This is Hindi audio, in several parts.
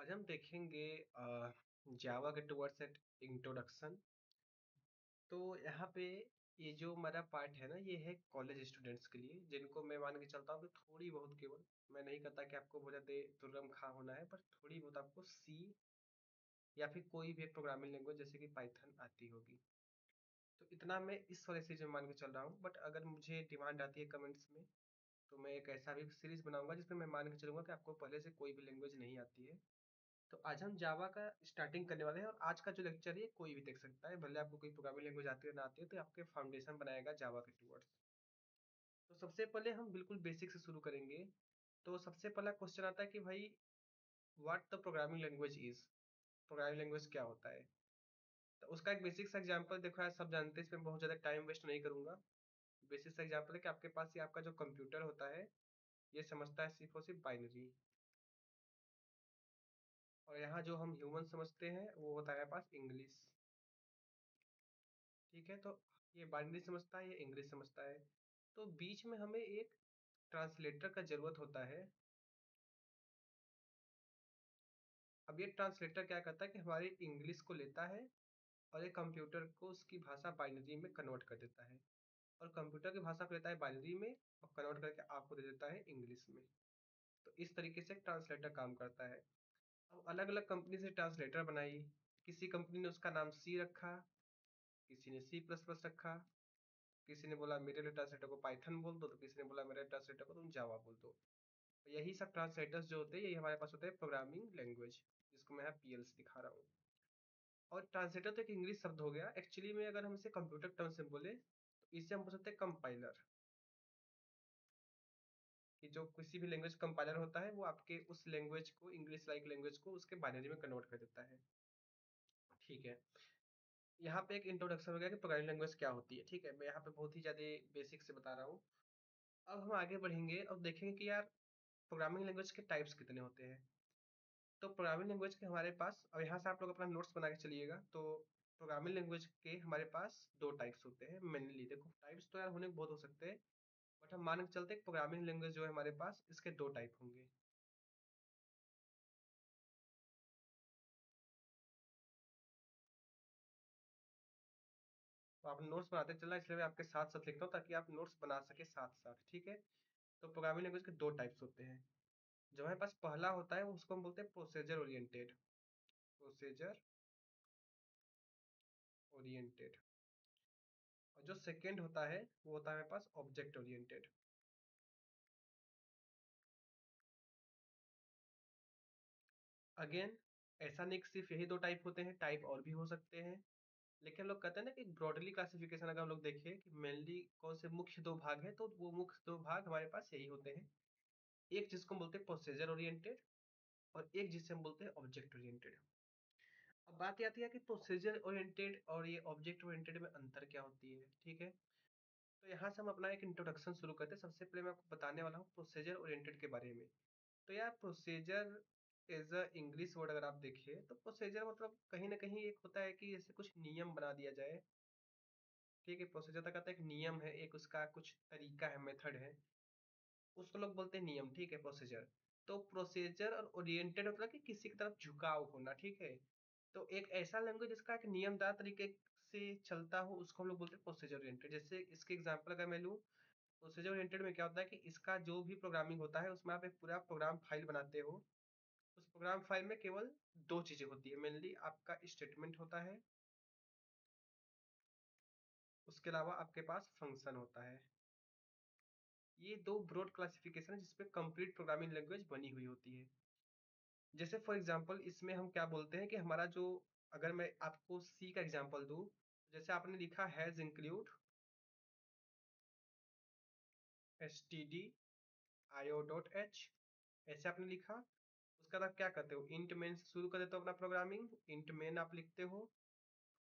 आज हम देखेंगे जावा के टुवर्ड्स एट इंट्रोडक्शन। तो यहाँ पे ये जो हमारा पार्ट है ना, ये है कॉलेज स्टूडेंट्स के लिए, जिनको मैं मान के चलता हूँ कि थोड़ी बहुत, केवल मैं नहीं कहता कि आपको बहुत ज़्यादा तुर्रम खा होना है, पर थोड़ी बहुत आपको सी या फिर कोई भी एक प्रोग्रामिंग लैंग्वेज जैसे कि पाइथन आती होगी। तो इतना मैं इस वाले से जो मान के चल रहा हूँ, बट अगर मुझे डिमांड आती है कमेंट्स में, तो मैं एक ऐसा भी सीरीज बनाऊंगा जिसमें मैं मान के चलूंगा कि आपको पहले से कोई भी लैंग्वेज नहीं आती है। तो आज हम जावा का स्टार्टिंग करने वाले हैं, और आज का जो लेक्चर है कोई भी देख सकता है, भले आपको कोई प्रोग्रामिंग लैंग्वेज आती है ना आती है, तो आपके फाउंडेशन बनाएगा जावा के टूवर्ड्स। तो सबसे पहले हम बिल्कुल बेसिक से शुरू करेंगे। तो सबसे पहला क्वेश्चन आता है कि भाई, what the programming language is, programming language क्या होता है। तो उसका एक बेसिक सा एग्जांपल देखो यार, सब जानते हैं, इसमें बहुत ज़्यादा टाइम वेस्ट नहीं करूंगा। बेसिक सा एग्जांपल है कि आपके पास ये आपका जो कंप्यूटर होता है, ये समझता है सिर्फ और सिर्फ बाइनरी। और यहाँ जो हम ह्यूमन समझते हैं वो होता है हमारे पास इंग्लिश। ठीक है, तो ये बाइनरी समझता है, ये इंग्लिश समझता है। तो बीच में हमें एक ट्रांसलेटर का जरूरत होता है। अब ये ट्रांसलेटर क्या करता है कि हमारे इंग्लिश को लेता है, और ये कंप्यूटर को उसकी भाषा बाइनरी में कन्वर्ट कर देता है, और कंप्यूटर की भाषा को लेता है बाइनरी में, और कन्वर्ट करके आपको दे देता है इंग्लिश में। तो इस तरीके से ट्रांसलेटर काम करता है। अब अलग अलग कंपनी से ट्रांसलेटर बनाई। किसी कंपनी ने उसका नाम सी रखा, किसी ने सी प्लस प्लस रखा, किसी ने बोला मेरे लिए ट्रांसलेटर को पाइथन बोल दो, तो किसी ने बोला मेरे ट्रांसलेटर को तुम जावा बोल दो। तो यही सब ट्रांसलेटर्स जो होते हैं, यही हमारे पास होते हैं प्रोग्रामिंग लैंग्वेज, जिसको मैं यहाँ पीएलसी दिखा रहा हूँ। और ट्रांसलेटर तो एक इंग्लिश शब्द हो गया, एक्चुअली में अगर हम इसे कंप्यूटर टर्म से बोले तो इससे हम बोल सकते हैं कंपाइलर। कि जो किसी भी लैंग्वेज कंपाइलर होता है, वो आपके उस लैंग्वेज को, इंग्लिश लाइक लैंग्वेज को उसके बाइनरी में कन्वर्ट कर देता है। ठीक है, यहाँ पे एक इंट्रोडक्शन हो गया कि प्रोग्रामिंग लैंग्वेज क्या होती है। ठीक है, मैं यहाँ पे बहुत ही ज़्यादा बेसिक से बता रहा हूँ। अब हम आगे बढ़ेंगे और देखेंगे कि यार प्रोग्रामिंग लैंग्वेज के टाइप्स कितने होते हैं। तो प्रोग्रामिंग लैंग्वेज के हमारे पास, अब यहाँ से आप लोग अपना नोट्स बना के चलिएगा। तो प्रोग्रामिंग लैंग्वेज के हमारे पास दो टाइप्स होते हैं मेनली। देखो, टाइप्स तो यार होने को बहुत हो सकते हैं, बट हम मान के चलते हैं प्रोग्रामिंग लैंग्वेज जो है हमारे पास, इसके दो टाइप होंगे। तो आप नोट्स बनाते चलना, इसलिए मैं आपके साथ साथ लिखता हूँ ताकि आप नोट्स बना सके साथ साथ। ठीक है, तो प्रोग्रामिंग लैंग्वेज के दो टाइप्स होते हैं। जो हमारे पास पहला होता है वो, उसको हम बोलते हैं प्रोसीजर ओरिएंटेड। Procedure oriented. और जो सेकंड होता है वो होता है हमारे पास ऑब्जेक्ट ओरिएंटेड। अगेन, ऐसा नहीं कि सिर्फ यही दो टाइप होते हैं, टाइप और भी हो सकते हैं। लेकिन हम लोग कहते हैं ना कि ब्रॉडली क्लासिफिकेशन अगर हम लोग देखें कि मेनली कौन से मुख्य दो भाग हैं, तो वो मुख्य दो भाग हमारे पास यही होते हैं। एक जिसको हम बोलते हैं प्रोसीजर ओरिएंटेड, और एक जिसे हम बोलते हैं ऑब्जेक्ट ओरिएंटेड। अब बात ये आती है कि प्रोसीजर ओरिएंटेड और ये ऑब्जेक्ट ओरिएंटेड में अंतर क्या होती है। ठीक है, तो यहाँ से हम अपना एक इंट्रोडक्शन शुरू करते हैं। सबसे पहले मैं आपको बताने वाला हूँ प्रोसीजर ओरिएंटेड के बारे में। तो यार procedure as a English word अगर आप देखिए, तो प्रोसीजर मतलब कहीं ना कहीं एक होता है कि जैसे कुछ नियम बना दिया जाए। ठीक है, प्रोसीजर तक कहता है एक नियम है, एक उसका कुछ तरीका है, मेथड है, उसको लोग बोलते हैं नियम। ठीक है, प्रोसीजर। तो प्रोसीजर और ओरिएंटेड मतलब कि किसी की तरफ झुकाव होना। ठीक है, तो एक ऐसा लैंग्वेज जिसका एक नियमदार तरीके से चलता हो, उसको हम लोग बोलते हैं प्रोसीजर ओरिएंटेड। जैसे इसके एग्जांपल अगर मैं लूँ, प्रोसीजर ओरिएंटेड में क्या होता है कि इसका जो भी प्रोग्रामिंग होता है, उसमें आप एक पूरा प्रोग्राम फाइल बनाते हो। उस प्रोग्राम फाइल में केवल दो चीजें होती है मेनली, आपका स्टेटमेंट होता है, उसके अलावा आपके पास फंक्शन होता है। ये दो ब्रॉड क्लासिफिकेशन है जिसपे कंप्लीट प्रोग्रामिंग लैंग्वेज बनी हुई होती है। जैसे फॉर एग्जांपल इसमें हम क्या बोलते हैं कि हमारा जो, अगर मैं आपको सी का एग्जांपल दूं, जैसे आपने लिखा हैज इंक्लूड std io.h, ऐसे आपने लिखा। उसका बाद आप क्या करते हो, इंट मेन से शुरू कर देते हो अपना प्रोग्रामिंग, इंट मेन आप लिखते हो,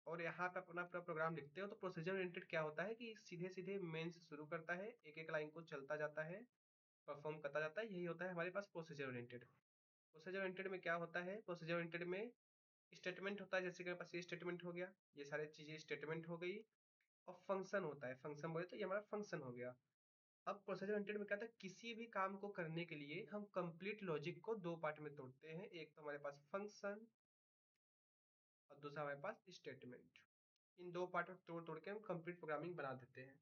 और यहाँ पे अपना पूरा प्रोग्राम लिखते हो। तो प्रोसीजर ओरिएंटेड क्या होता है कि सीधे सीधे मेन से शुरू करता है, एक एक लाइन को चलता जाता है, परफॉर्म करता जाता है। यही होता है हमारे पास प्रोसीजर ओरिएंटेड। प्रोसीजर ओरिएंटेड में क्या होता है, प्रोसीजर ओरिएंटेड में स्टेटमेंट होता है, जैसे कि मेरे पास ये स्टेटमेंट हो गया, ये सारी चीजें स्टेटमेंट हो गई। और फंक्शन होता है, फंक्शन बोले तो ये हमारा फंक्शन हो गया। अब प्रोसीजर ओरिएंटेड में क्या था, किसी भी काम को करने के लिए हम कंप्लीट लॉजिक को दो पार्ट में तोड़ते हैं। एक तो हमारे पास फंक्शन और दूसरा हमारे पास स्टेटमेंट। इन दो पार्ट में तोड़ तोड़ के हम कंप्लीट प्रोग्रामिंग बना देते हैं।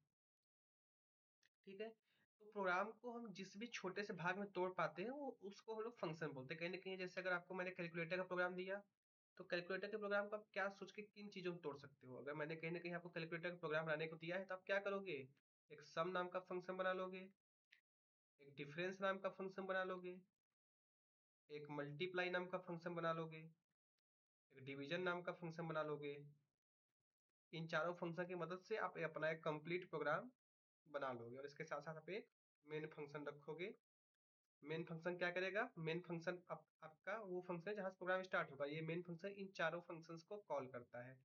ठीक है, तो प्रोग्राम को हम जिस भी छोटे से भाग में तोड़ पाते हैं वो उसको हम लोग फंक्शन बोलते हैं। कहीं ना कहीं जैसे अगर आपको मैंने कैलकुलेटर का प्रोग्राम दिया, तो कैलकुलेटर के प्रोग्राम को आप क्या सोच के किन चीजों में तोड़ सकते हो। अगर मैंने कहीं ना कहीं आपको कैलकुलेटर का प्रोग्राम बनाने को दिया है तो आप क्या करोगे, एक सम नाम का फंक्शन बना लोगे, एक डिफरेंस नाम का फंक्शन बना लोगे, एक मल्टीप्लाई नाम का फंक्शन बना लोगे, एक डिवीजन नाम का फंक्शन बना लोगे। इन चारों फंक्शन की मदद से आप अपना एक कंप्लीट प्रोग्राम बना लोगे, और इसके साथ साथ आप एक मेन फंक्शन रखोगे। मेन फंक्शन क्या करेगा, मेन फंक्शन आपका वो फंक्शन है जहां से प्रोग्राम स्टार्ट होगा। ये मेन फंक्शन इन चारों फंक्शंस को कॉल करता है।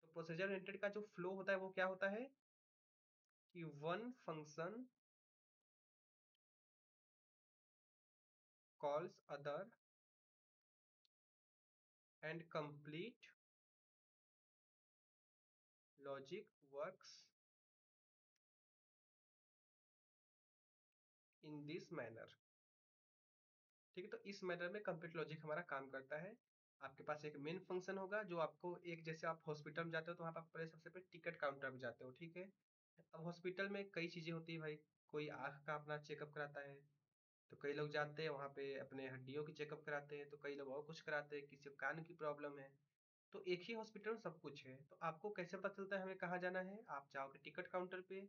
तो प्रोसीजर ओरिएंटेड का जो फ्लो होता है वो क्या होता है कि one function calls other and complete logic works in this manner. ठीक है, तो इस मैटर में कंप्लीट लॉजिक हमारा काम करता है। आपके पास एक मेन फंक्शन होगा जो आपको एक, जैसे आप हॉस्पिटल में जाते हो तो वहाँ पर आप पहले सबसे पहले टिकट काउंटर पे जाते हो। ठीक है, अब हॉस्पिटल में कई चीजें होती है भाई। कोई आँख का अपना चेकअप कराता है, तो कई लोग जाते हैं वहाँ पे अपने हड्डियों की चेकअप कराते हैं, तो कई लोग और कुछ कराते हैं, किसी को कान की प्रॉब्लम है। तो एक ही हॉस्पिटल में सब कुछ है, तो आपको कैसे पता चलता है हमें कहाँ जाना है। आप जाओगे टिकट काउंटर पे,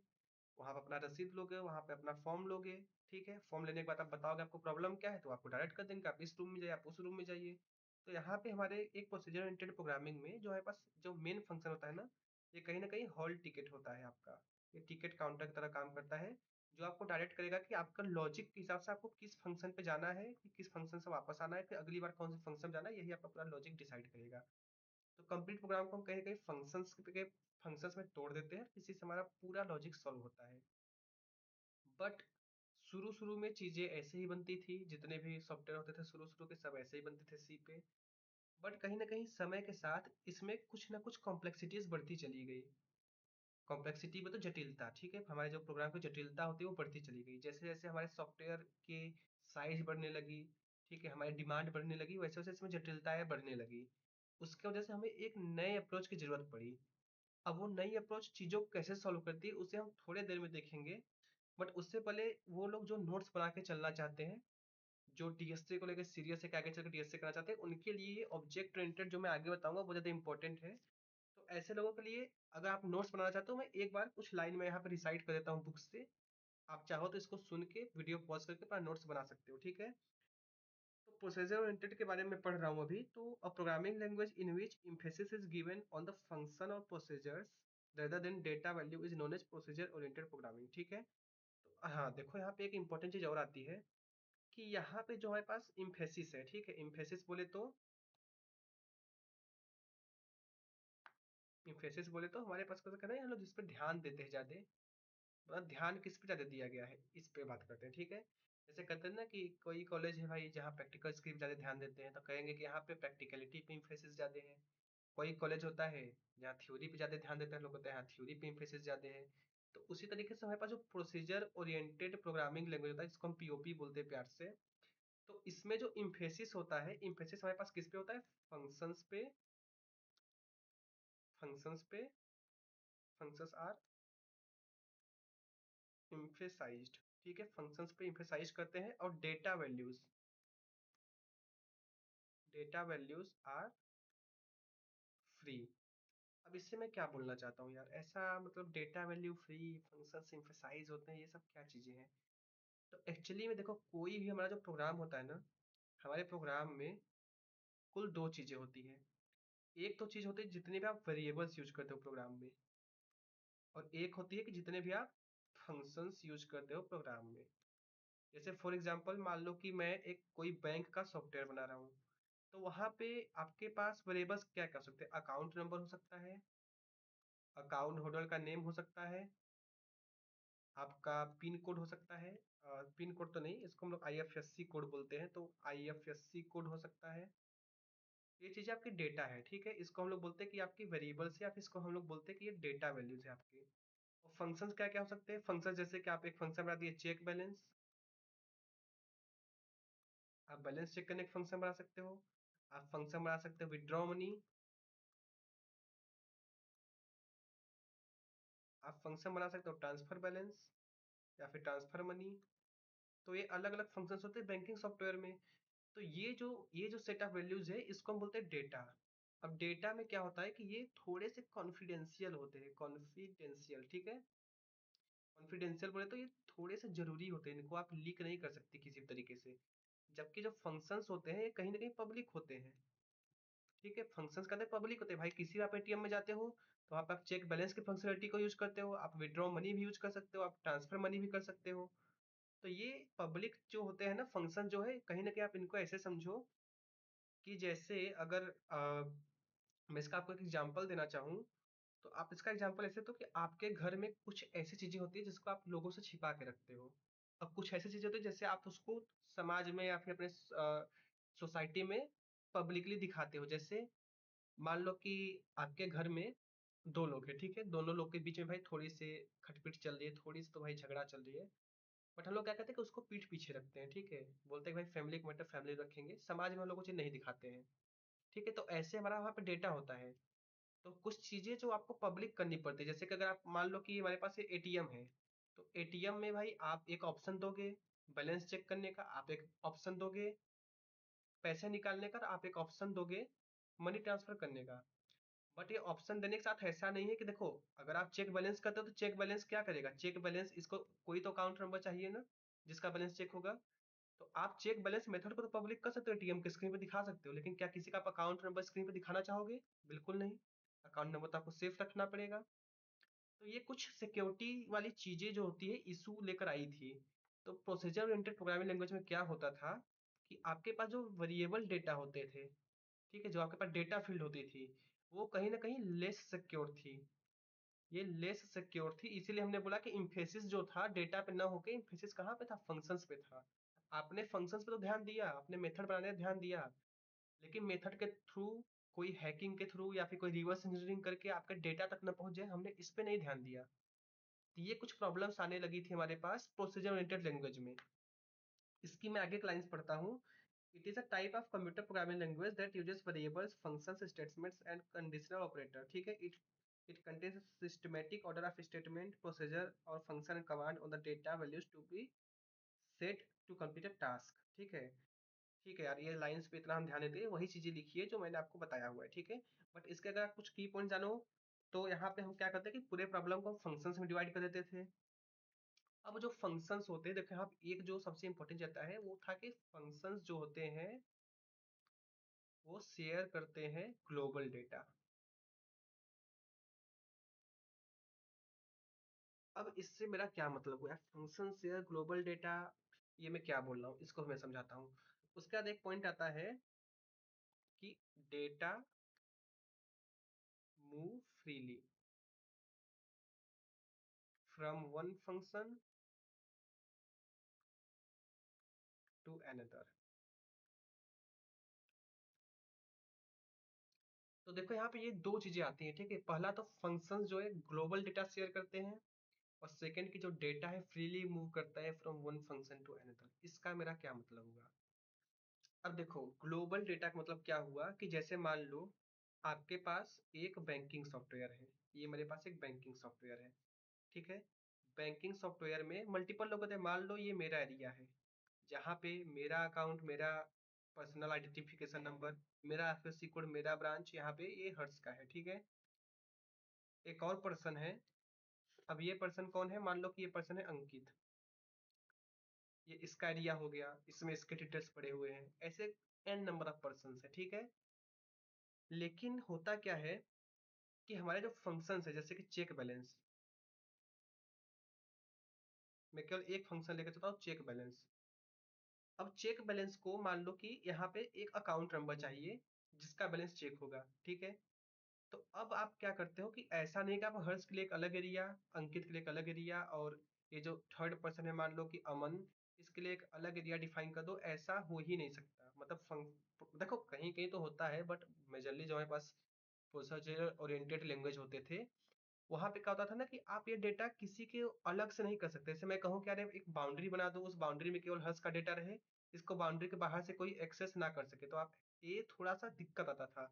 वहाँ पे अपना रसीद लोगे, वहाँ पे अपना फॉर्म लोगे। ठीक है, फॉर्म लेने के बाद आप बताओगे आपको प्रॉब्लम क्या है, तो आपको डायरेक्ट कर देंगे आप इस रूम में जाइए, आप उस रूम में जाइए। तो यहाँ पे हमारे एक प्रोसीजर ओरिएंटेड प्रोग्रामिंग में जो हमारे पास जो मेन फंक्शन होता है ना, ये कहीं ना कहीं हॉल टिकट होता है आपका। ये टिकट काउंटर की तरह काम करता है, जो आपको डायरेक्ट करेगा कि आपका लॉजिक के हिसाब से आपको किस फंक्शन पे जाना है, कि किस फंक्शन से वापस आना है, फिर अगली बार कौन से फंक्शन जाना है, यही आपका पूरा लॉजिक डिसाइड करेगा। तो कंप्लीट प्रोग्राम को हम कहीं कहीं फंक्शंस में तोड़ देते हैं, इसी से हमारा पूरा लॉजिक सॉल्व होता है। बट शुरू शुरू में चीजें ऐसे ही बनती थी, जितने भी सॉफ्टवेयर होते थे शुरू शुरू के सब ऐसे ही बनते थे सी पे। बट कहीं ना कहीं समय के साथ इसमें कुछ ना कुछ कॉम्प्लेक्सिटीज बढ़ती चली गई। कॉम्प्लेक्सिटी में तो जटिलता, ठीक है, हमारे जो प्रोग्राम की जटिलता होती है वो बढ़ती चली गई। जैसे जैसे हमारे सॉफ्टवेयर के साइज बढ़ने लगी, ठीक है, हमारी डिमांड बढ़ने लगी, वैसे वैसे इसमें जटिलताएं बढ़ने लगी। उसके वजह से हमें एक नए अप्रोच की जरूरत पड़ी। अब वो नई अप्रोच चीजों को कैसे सॉल्व करती है उसे हम थोड़े देर में देखेंगे। बट उससे पहले वो लोग जो नोट्स बना के चलना चाहते हैं, जो डीएसए को लेकर सीरियस है कि आगे चलकर डीएसए करना चाहते हैं, उनके लिए ये ऑब्जेक्ट ओरिएंटेड जो मैं आगे बताऊंगा वो ज्यादा इंपॉर्टेंट है। तो ऐसे लोगों के लिए अगर आप नोट्स बनाना चाहते हो, मैं एक बार कुछ लाइन में यहाँ पे रिसाइट कर देता हूँ बुक से। आप चाहो तो इसको सुन के वीडियो पॉज करके अपना नोट्स बना सकते हो। ठीक है, तो प्रोसीजर ओरिएंटेड के बारे में पढ़ रहा हूँ अभी। तो a programming language in which emphasis is given on the function और procedures rather than data value is known as procedure oriented programming. ठीक है, तो हाँ देखो यहाँ पे एक इंपॉर्टेंट चीज और आती है कि यहाँ पे जो हमारे पास इम्फेसिस है, ठीक है, इम्फेसिस बोले तो, इम्फेसिस बोले तो हमारे पास क्या कहना है, हम लोग जिस पे ध्यान देते हैं ज्यादा, मतलब ध्यान किस पे ज्यादा दिया गया है इस पे बात करते हैं। ठीक है, जैसे कहते हैं ना कि कोई कॉलेज है भाई जहाँ प्रैक्टिकल्स की ज्यादा ध्यान देते हैं, तो कहेंगे कि यहाँ पे प्रैक्टिकलिटी पे इम्फेसिस ज्यादा है। कोई कॉलेज होता है जहाँ थ्योरी पे ज्यादा ध्यान देते हैं, लोग होते हैं यहाँ थ्योरी पे इम्फेसिस ज्यादा है। तो उसी तरीके से हमारे पास जो प्रोसीजर ओरिएंटेड प्रोग्रामिंग लैंग्वेज होता है, जिसको हम पीओपी बोलते हैं प्यार से, तो इसमें जो इम्फेसिस होता है, इम्फेसिस हमारे पास किस पे होता है, फंक्शंस पे, फंक्शंस पे, फंक्शंस आर इम्फेसाइज्ड। ठीक है, फंक्शंस पे इम्फेसाइज करते हैं, और डेटा वैल्यूज आर फ्री। अब इससे मैं क्या बोलना चाहता हूँ यार, ऐसा मतलब data value free, functions emphasise होते हैं, ये सब क्या चीजें हैं। तो एक्चुअली में देखो, कोई भी हमारा जो प्रोग्राम होता है ना, हमारे प्रोग्राम में कुल दो चीजें होती हैं। एक तो चीज होती है जितने भी आप वेरिएबल्स यूज करते हो प्रोग्राम में, और एक होती है कि जितने भी आप फंक्शंस यूज करते हो प्रोग्राम में। जैसे फॉर एग्जांपल मान लो कि मैं एक कोई बैंक का सॉफ्टवेयर बना रहा हूँ, तो वहां पे आपके पास वेरिएबल्स क्या कर सकते हैं, अकाउंट नंबर हो सकता है, अकाउंट होल्डर का नेम हो सकता है, आपका पिन कोड हो सकता है, पिन कोड तो नहीं, इसको हम लोग आईएफएससी कोड बोलते हैं, तो आईएफएससी कोड हो सकता है। ये चीजें आपकी डेटा है, ठीक है, इसको हम लोग बोलते हैं कि आपकी वेरिएबल्स है, या फिर इसको हम लोग बोलते हैं कि ये डेटा वैल्यूज है आपकी। फंक्शंस क्या क्या हो सकते हैं? फंक्शन जैसे कि आप एक फंक्शन बना दिए चेक बैलेंस, आप बैलेंस चेक करने का फंक्शन बना सकते हो। आप फंक्शन बना सकते हो विथड्रॉ मनी, आप फंक्शन बना सकते हो ट्रांसफर बैलेंस या फिर ट्रांसफर मनी। तो ये अलग अलग फंक्शंस होते हैं बैंकिंग सॉफ्टवेयर में। तो ये जो सेट ऑफ वैल्यूज है इसको हम बोलते हैं डेटा। अब डेटा में क्या होता है कि ये थोड़े से कॉन्फिडेंशियल होते हैं, कॉन्फिडेंशियल, ठीक है। कॉन्फिडेंशियल बोले तो ये थोड़े से जरूरी होते हैं, इनको आप लीक नहीं कर सकते किसी भी तरीके से। जबकि जो फंक्शंस होते हैं ये कहीं ना कहीं पब्लिक होते हैं, ठीक है। फंक्शंस कहते हैं पब्लिक होते हैं भाई, किसी भी आप एटीएम में जाते हो तो आप चेक बैलेंस की फंक्शनलिटी को यूज करते हो, आप विड्रॉ मनी भी यूज कर सकते हो, आप ट्रांसफर मनी भी कर सकते हो। तो ये पब्लिक जो होते हैं ना फंक्शन जो है, कहीं ना कहीं आप इनको ऐसे समझो कि जैसे अगर मैं इसका आपको एक एग्जांपल देना चाहूँ, तो आप इसका एग्जांपल ऐसे, तो कि आपके घर में कुछ ऐसी चीजें होती है जिसको आप लोगों से छिपा के रखते हो। अब कुछ ऐसी चीजें होती है जैसे आप उसको समाज में या फिर अपने सोसाइटी में पब्लिकली दिखाते हो। जैसे मान लो कि आपके घर में दो लोग हैं, ठीक है। दोनों लोग के बीच में भाई थोड़ी सी खटपट चल रही है, थोड़ी सी तो भाई झगड़ा चल रही है। बट हम लोग क्या कहते हैं कि उसको पीठ पीछे रखते हैं, ठीक है। बोलते हैं कि भाई फैमिली का मैटर फैमिली रखेंगे, समाज में हम लोग को चीज नहीं दिखाते हैं, ठीक है। तो ऐसे हमारा वहाँ पे डेटा होता है। तो कुछ चीजें जो आपको पब्लिक करनी पड़ती है, जैसे कि अगर आप मान लो कि हमारे पास एटीएम है, तो एटीएम में भाई आप एक ऑप्शन दोगे बैलेंस चेक करने का, आप एक ऑप्शन दोगे पैसे निकालने का, आप एक ऑप्शन दोगे मनी ट्रांसफर करने का। बट ये ऑप्शन देने के साथ ऐसा नहीं है कि देखो, अगर आप चेक बैलेंस करते हो तो चेक बैलेंस क्या करेगा, चेक बैलेंस इसको कोई तो अकाउंट नंबर चाहिए ना जिसका बैलेंस चेक होगा। तो आप चेक बैलेंस मेथड को तो पब्लिक कर सकते हो, एटीएम के स्क्रीन पे दिखा सकते हो, लेकिन क्या किसी का आप अकाउंट नंबर स्क्रीन पे दिखाना चाहोगे? बिल्कुल नहीं। अकाउंट नंबर तो आपको सेफ रखना पड़ेगा। तो ये कुछ सिक्योरिटी वाली चीजें जो होती है इशू लेकर आई थी। तो प्रोसीजर ओरिएंटेड प्रोग्रामिंग लैंग्वेज में क्या होता था कि आपके पास जो वेरिएबल डेटा होते थे, ठीक है, जो आपके पास डेटा फील्ड होती थी, वो कहीं ना कहीं लेस सिक्योर थी। ये लेस सिक्योर थी, इसीलिए हमने बोला कि इम्फेसिस जो था डेटा पे ना होके इम्फेसिस कहाँ पे था, फंक्शंस पे था। आपने फंक्शंस पे तो ध्यान दिया, आपने मेथड बनाने पे ध्यान दिया, लेकिन मेथड के थ्रू कोई हैकिंग के थ्रू या फिर कोई रिवर्स इंजीनियरिंग करके आपके डेटा तक न पहुंच जाए, हमने इस पे नहीं ध्यान दिया। तो ये कुछ प्रॉब्लम्स आने लगी थी हमारे पास प्रोसीजर ओरिएंटेड लैंग्वेज में। इसकी मैं आगे लाइंस पढ़ता हूँ। It is a type of computer programming language that uses variables functions statements and conditional operator, ठीक है। It contains systematic order of statement procedure और function and command on the data values to be set to complete a task, ठीक है। ठीक है यार, ये लाइंस पे इतना हम ध्यान देते हैं, वही चीजें लिखी है जो मैंने आपको बताया हुआ है, ठीक है। बट इसके अगर आप कुछ की पॉइंट जानो, तो यहाँ पे हम क्या करते हैं कि पूरे प्रॉब्लम को फंक्शंस में डिवाइड कर देते थे। अब जो फंक्शंस होते हैं, देखो यहाँ पे एक जो सबसे इंपॉर्टेंट रहता है वो था कि फंक्शंस जो होते हैं वो शेयर करते हैं ग्लोबल डेटा। अब इससे मेरा क्या मतलब हुआ, फंक्शन शेयर ग्लोबल डेटा, ये मैं क्या बोल रहा हूँ इसको मैं समझाता हूँ। उसके बाद एक पॉइंट आता है कि data move freely from one function to another. तो देखो यहाँ पे ये दो चीजें आती हैं, ठीक है। पहला तो फंक्शंस जो है ग्लोबल डेटा शेयर करते हैं, और सेकंड की जो डेटा है फ्रीली मूव करता है from one function to another. इसका मेरा क्या मतलब हुआ? अब देखो ग्लोबल डेटा का मतलब क्या हुआ कि जैसे मान लो आपके पास एक बैंकिंग सॉफ्टवेयर है, ये मेरे पास एक बैंकिंग सॉफ्टवेयर है, ठीक है। बैंकिंग सॉफ्टवेयर में मल्टीपल लोग होते हैं, मान लो ये मेरा एरिया है जहाँ पे मेरा अकाउंट, मेरा पर्सनल आइडेंटिफिकेशन नंबर, मेरा एफएससी कोड, मेरा ब्रांच यहाँ पे ये हर्ष का है, ठीक है। एक और पर्सन है, अब ये पर्सन कौन है, मान लो कि ये पर्सन है अंकित, ये इसका एरिया हो गया, इसमें इसके डिटेल्स पड़े हुए हैं, ऐसे एन नंबर ऑफ पर्सन है, ठीक है। लेकिन होता क्या है कि हमारे जो फंक्शंस है जैसे कि चेक बैलेंस, मैं केवल एक फंक्शन लेकर चलता हूँ चेक बैलेंस। अब चेक बैलेंस को मान लो कि यहाँ पे एक अकाउंट नंबर चाहिए जिसका बैलेंस चेक होगा, ठीक है। तो अब आप क्या करते हो कि ऐसा नहीं कि आप हर्ष के लिए एक अलग एरिया, अंकित के लिए एक अलग एरिया, और ये जो थर्ड पर्सन है मान लो कि अमन, इसके लिए एक अलग एरिया डिफाइन कर दो, ऐसा हो ही नहीं सकता। मतलब देखो कहीं कहीं तो होता है, बट मेजरली जो हमारे पास प्रोसीजर ओरिएंटेड लैंग्वेज होते थे वहां पे क्या होता था ना कि आप ये डेटा किसी के अलग से नहीं कर सकते। जैसे मैं कहूँ कि अरे एक बाउंड्री बना दो, उस बाउंड्री में केवल हर्ष का डेटा रहे, इसको बाउंड्री के बाहर से कोई एक्सेस ना कर सके, तो आप ये थोड़ा सा दिक्कत आता था।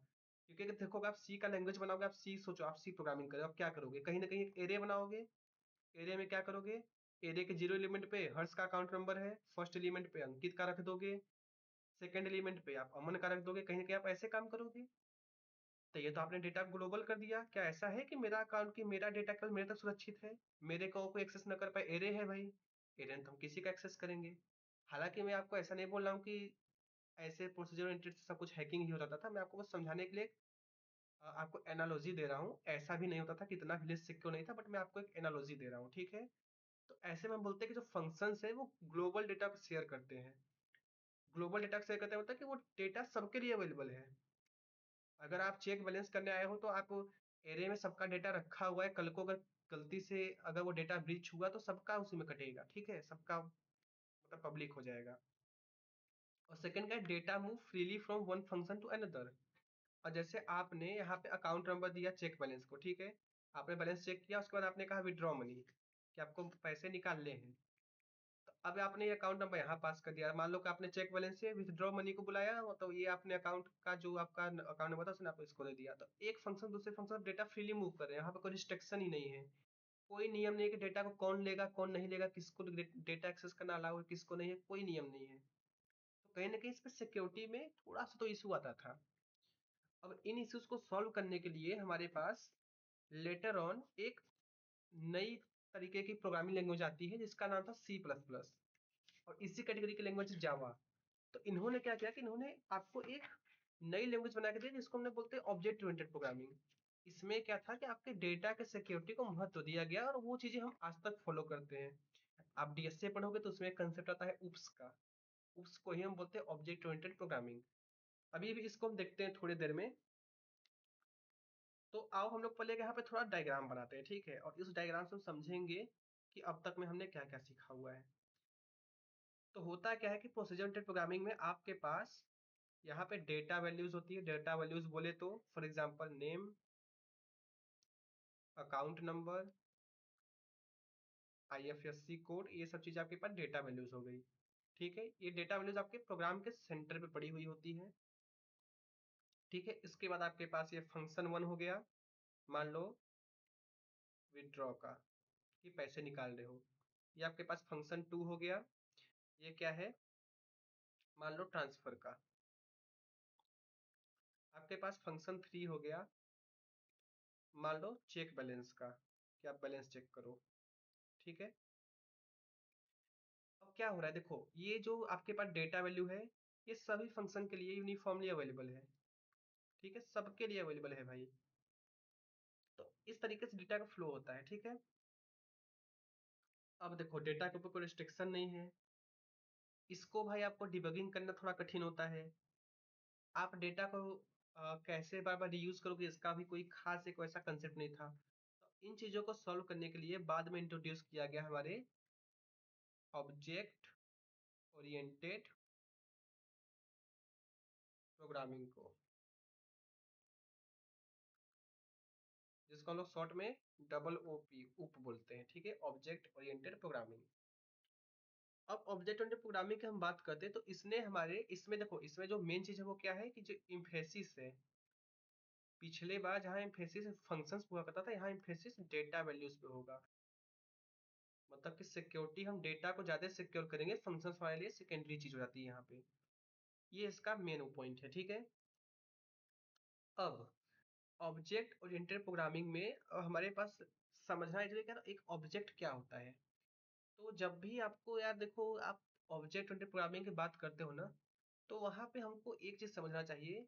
क्योंकि अगर देखोगे आप सी का लैंग्वेज बनाओगे, आप सी सोचो, आप सी प्रोग्रामिंग करोगे, आप क्या करोगे, कहीं ना कहीं एक एरे बनाओगे। एरे में क्या करोगे, एरे के 0 एलिमेंट पे हर्ष का अकाउंट नंबर है, फर्स्ट एलिमेंट पे अंकित का रख दोगे, सेकंड एलिमेंट पे आप अमन का रख दोगे, कहीं ना कहीं आप ऐसे काम करोगे। तो ये तो आपने डेटा ग्लोबल कर दिया। क्या ऐसा है कि मेरा अकाउंट की मेरा डेटा केवल मेरे तक सुरक्षित है, मेरे को कोई एक्सेस न कर पाए? एरे है भाई, एरे तो हम किसी का एक्सेस करेंगे। हालांकि मैं आपको ऐसा नहीं बोल रहा हूँ कि ऐसे प्रोसीजर ओरिएंटेड से सब कुछ हैकिंग ही हो जाता था। मैं आपको बस समझाने के लिए आपको एनालॉजी दे रहा हूँ। ऐसा भी नहीं होता था, कितना भी सिक्योर नहीं था, बट मैं आपको एक एनालॉजी दे रहा हूँ, ठीक है। तो ऐसे में हम बोलते हैं कि जो फंक्शंस है वो ग्लोबल डेटा को शेयर करते हैं। ग्लोबल डेटा शेयर करते हैं मतलब कि वो डेटा सबके लिए अवेलेबल है। अगर आप चेक बैलेंस करने आए हो तो आप एरे में सबका डेटा रखा हुआ है, कल को अगर गलती से अगर वो डेटा ब्रीच हुआ तो सबका उसी में कटेगा, ठीक है, सबका मतलब पब्लिक हो जाएगा। और सेकंड का data move freely from one function to another. और जैसे आपने यहाँ पे अकाउंट नंबर दिया चेक बैलेंस को, ठीक है, आपने बैलेंस चेक किया, उसके बाद आपने कहा विड्रॉ मनी, कि आपको पैसे निकालने हैं। तो अब आपने ये अकाउंट नंबर यहाँ पास कर दिया। मान लो कि आपने चेक बैलेंस से विथड्रॉ मनी को बुलाया, तो ये आपने अकाउंट का जो आपका अकाउंट नंबर था उसने आपको इसको दे दिया। तो एक फंक्शन दूसरे फंक्शन डेटा फ्रीली मूव कर रहे हैं, यहाँ पे कोई रिस्ट्रिक्शन ही नहीं है। कोई नियम नहीं है कि डेटा को कौन लेगा कौन नहीं लेगा, किसको डेटा एक्सेस करना अलाउ है किसको नहीं है, कोई नियम नहीं है। तो कहीं ना कहीं इस पे सिक्योरिटी में थोड़ा सा तो इशू आता था। अब इन इश्यूज को सॉल्व करने के लिए हमारे पास लेटर ऑन एक नई तरीके की प्रोग्रामिंग लैंग्वेज आती है जिसका नाम था C++, और इसी कैटेगरी की लैंग्वेज जावा। तो इन्होंने क्या किया कि इन्होंने आपको एक नई लैंग्वेज बना के दी जिसको हमने बोलते हैं ऑब्जेक्ट ओरिएंटेड प्रोग्रामिंग। इसमें क्या था कि आपके डेटा के सिक्योरिटी को महत्व दिया गया, और वो चीजें हम आज तक फॉलो करते हैं। आप डीएसए पढ़ोगे तो उसमें एक कंसेप्ट आता है उप्स का। उप्स को ही हम बोलते हैं ऑब्जेक्ट ओरिएंटेड प्रोग्रामिंग। अभी भी इसको हम देखते हैं थोड़ी देर में। तो आओ हम लोग पहले यहाँ पे थोड़ा डायग्राम बनाते हैं, ठीक है, और इस डायग्राम से हम समझेंगे कि अब तक में हमने क्या क्या सीखा हुआ है। तो होता क्या है कि प्रोसीजर ओरिएंटेड प्रोग्रामिंग में आपके पास यहाँ पे डेटा वैल्यूज होती है। डेटा वैल्यूज बोले तो for example name, account number, IFSC code, ये सब चीज आपके पास डेटा वैल्यूज हो गई, ठीक है। ये डेटा वैल्यूज आपके प्रोग्राम के सेंटर पे पड़ी हुई होती है, ठीक है। इसके बाद आपके पास ये फंक्शन वन हो गया, मान लो विड्रॉ का, कि पैसे निकाल रहे हो। ये आपके पास फंक्शन टू हो गया, ये क्या है, मान लो ट्रांसफर का। आपके पास फंक्शन थ्री हो गया, मान लो चेक बैलेंस का, कि आप बैलेंस चेक करो, ठीक है। अब क्या हो रहा है, देखो ये जो आपके पास डेटा वैल्यू है ये सभी फंक्शन के लिए यूनिफॉर्मली अवेलेबल है, ठीक है, सबके लिए अवेलेबल है भाई। तो इस तरीके से डेटा का फ्लो होता है, ठीक है। अब देखो डेटा के ऊपर कोई रिस्ट्रिक्शन नहीं है। इसको भाई आपको डिबगिंग करना थोड़ा कठिन होता है। आप डेटा को कैसे बार बार रीयूज करोगे, इसका भी कोई खास एक वैसा कंसेप्ट नहीं था। तो इन चीजों को सॉल्व करने के लिए बाद में इंट्रोड्यूस किया गया हमारे ऑब्जेक्ट ओरिएंटेड प्रोग्रामिंग को, जिसको हम लोग शॉर्ट में डबल ओपी उप बोलते हैं, ठीक है, ऑब्जेक्ट ओरिएंटेड प्रोग्रामिंग। अब ऑब्जेक्ट ओरिएंटेड प्रोग्रामिंग की हम बात करते हैं तो इसने हमारे इसमें देखो, इसमें जो मेन चीज है वो क्या है कि जो इम्फेसिस है, पिछले बार जहाँ इम्फेसिस फंक्शंस हुआ करता था, यहाँ इम्फेसिस डेटा वैल्यूज पे होगा। मतलब कि सिक्योरिटी हम डेटा को ज्यादा सिक्योर करेंगे, फंक्शंस हमारे लिए सेकेंडरी चीज हो जाती है यहाँ पे। ये इसका मेन पॉइंट है, ठीक है। अब ऑब्जेक्ट ओरिएंटेड प्रोग्रामिंग में हमारे पास समझना चाहिए कि एक ऑब्जेक्ट क्या होता है। तो जब भी आपको यार देखो, आप ऑब्जेक्ट ओरिएंटेड प्रोग्रामिंग की बात करते हो ना, तो वहां पे हमको एक चीज समझना चाहिए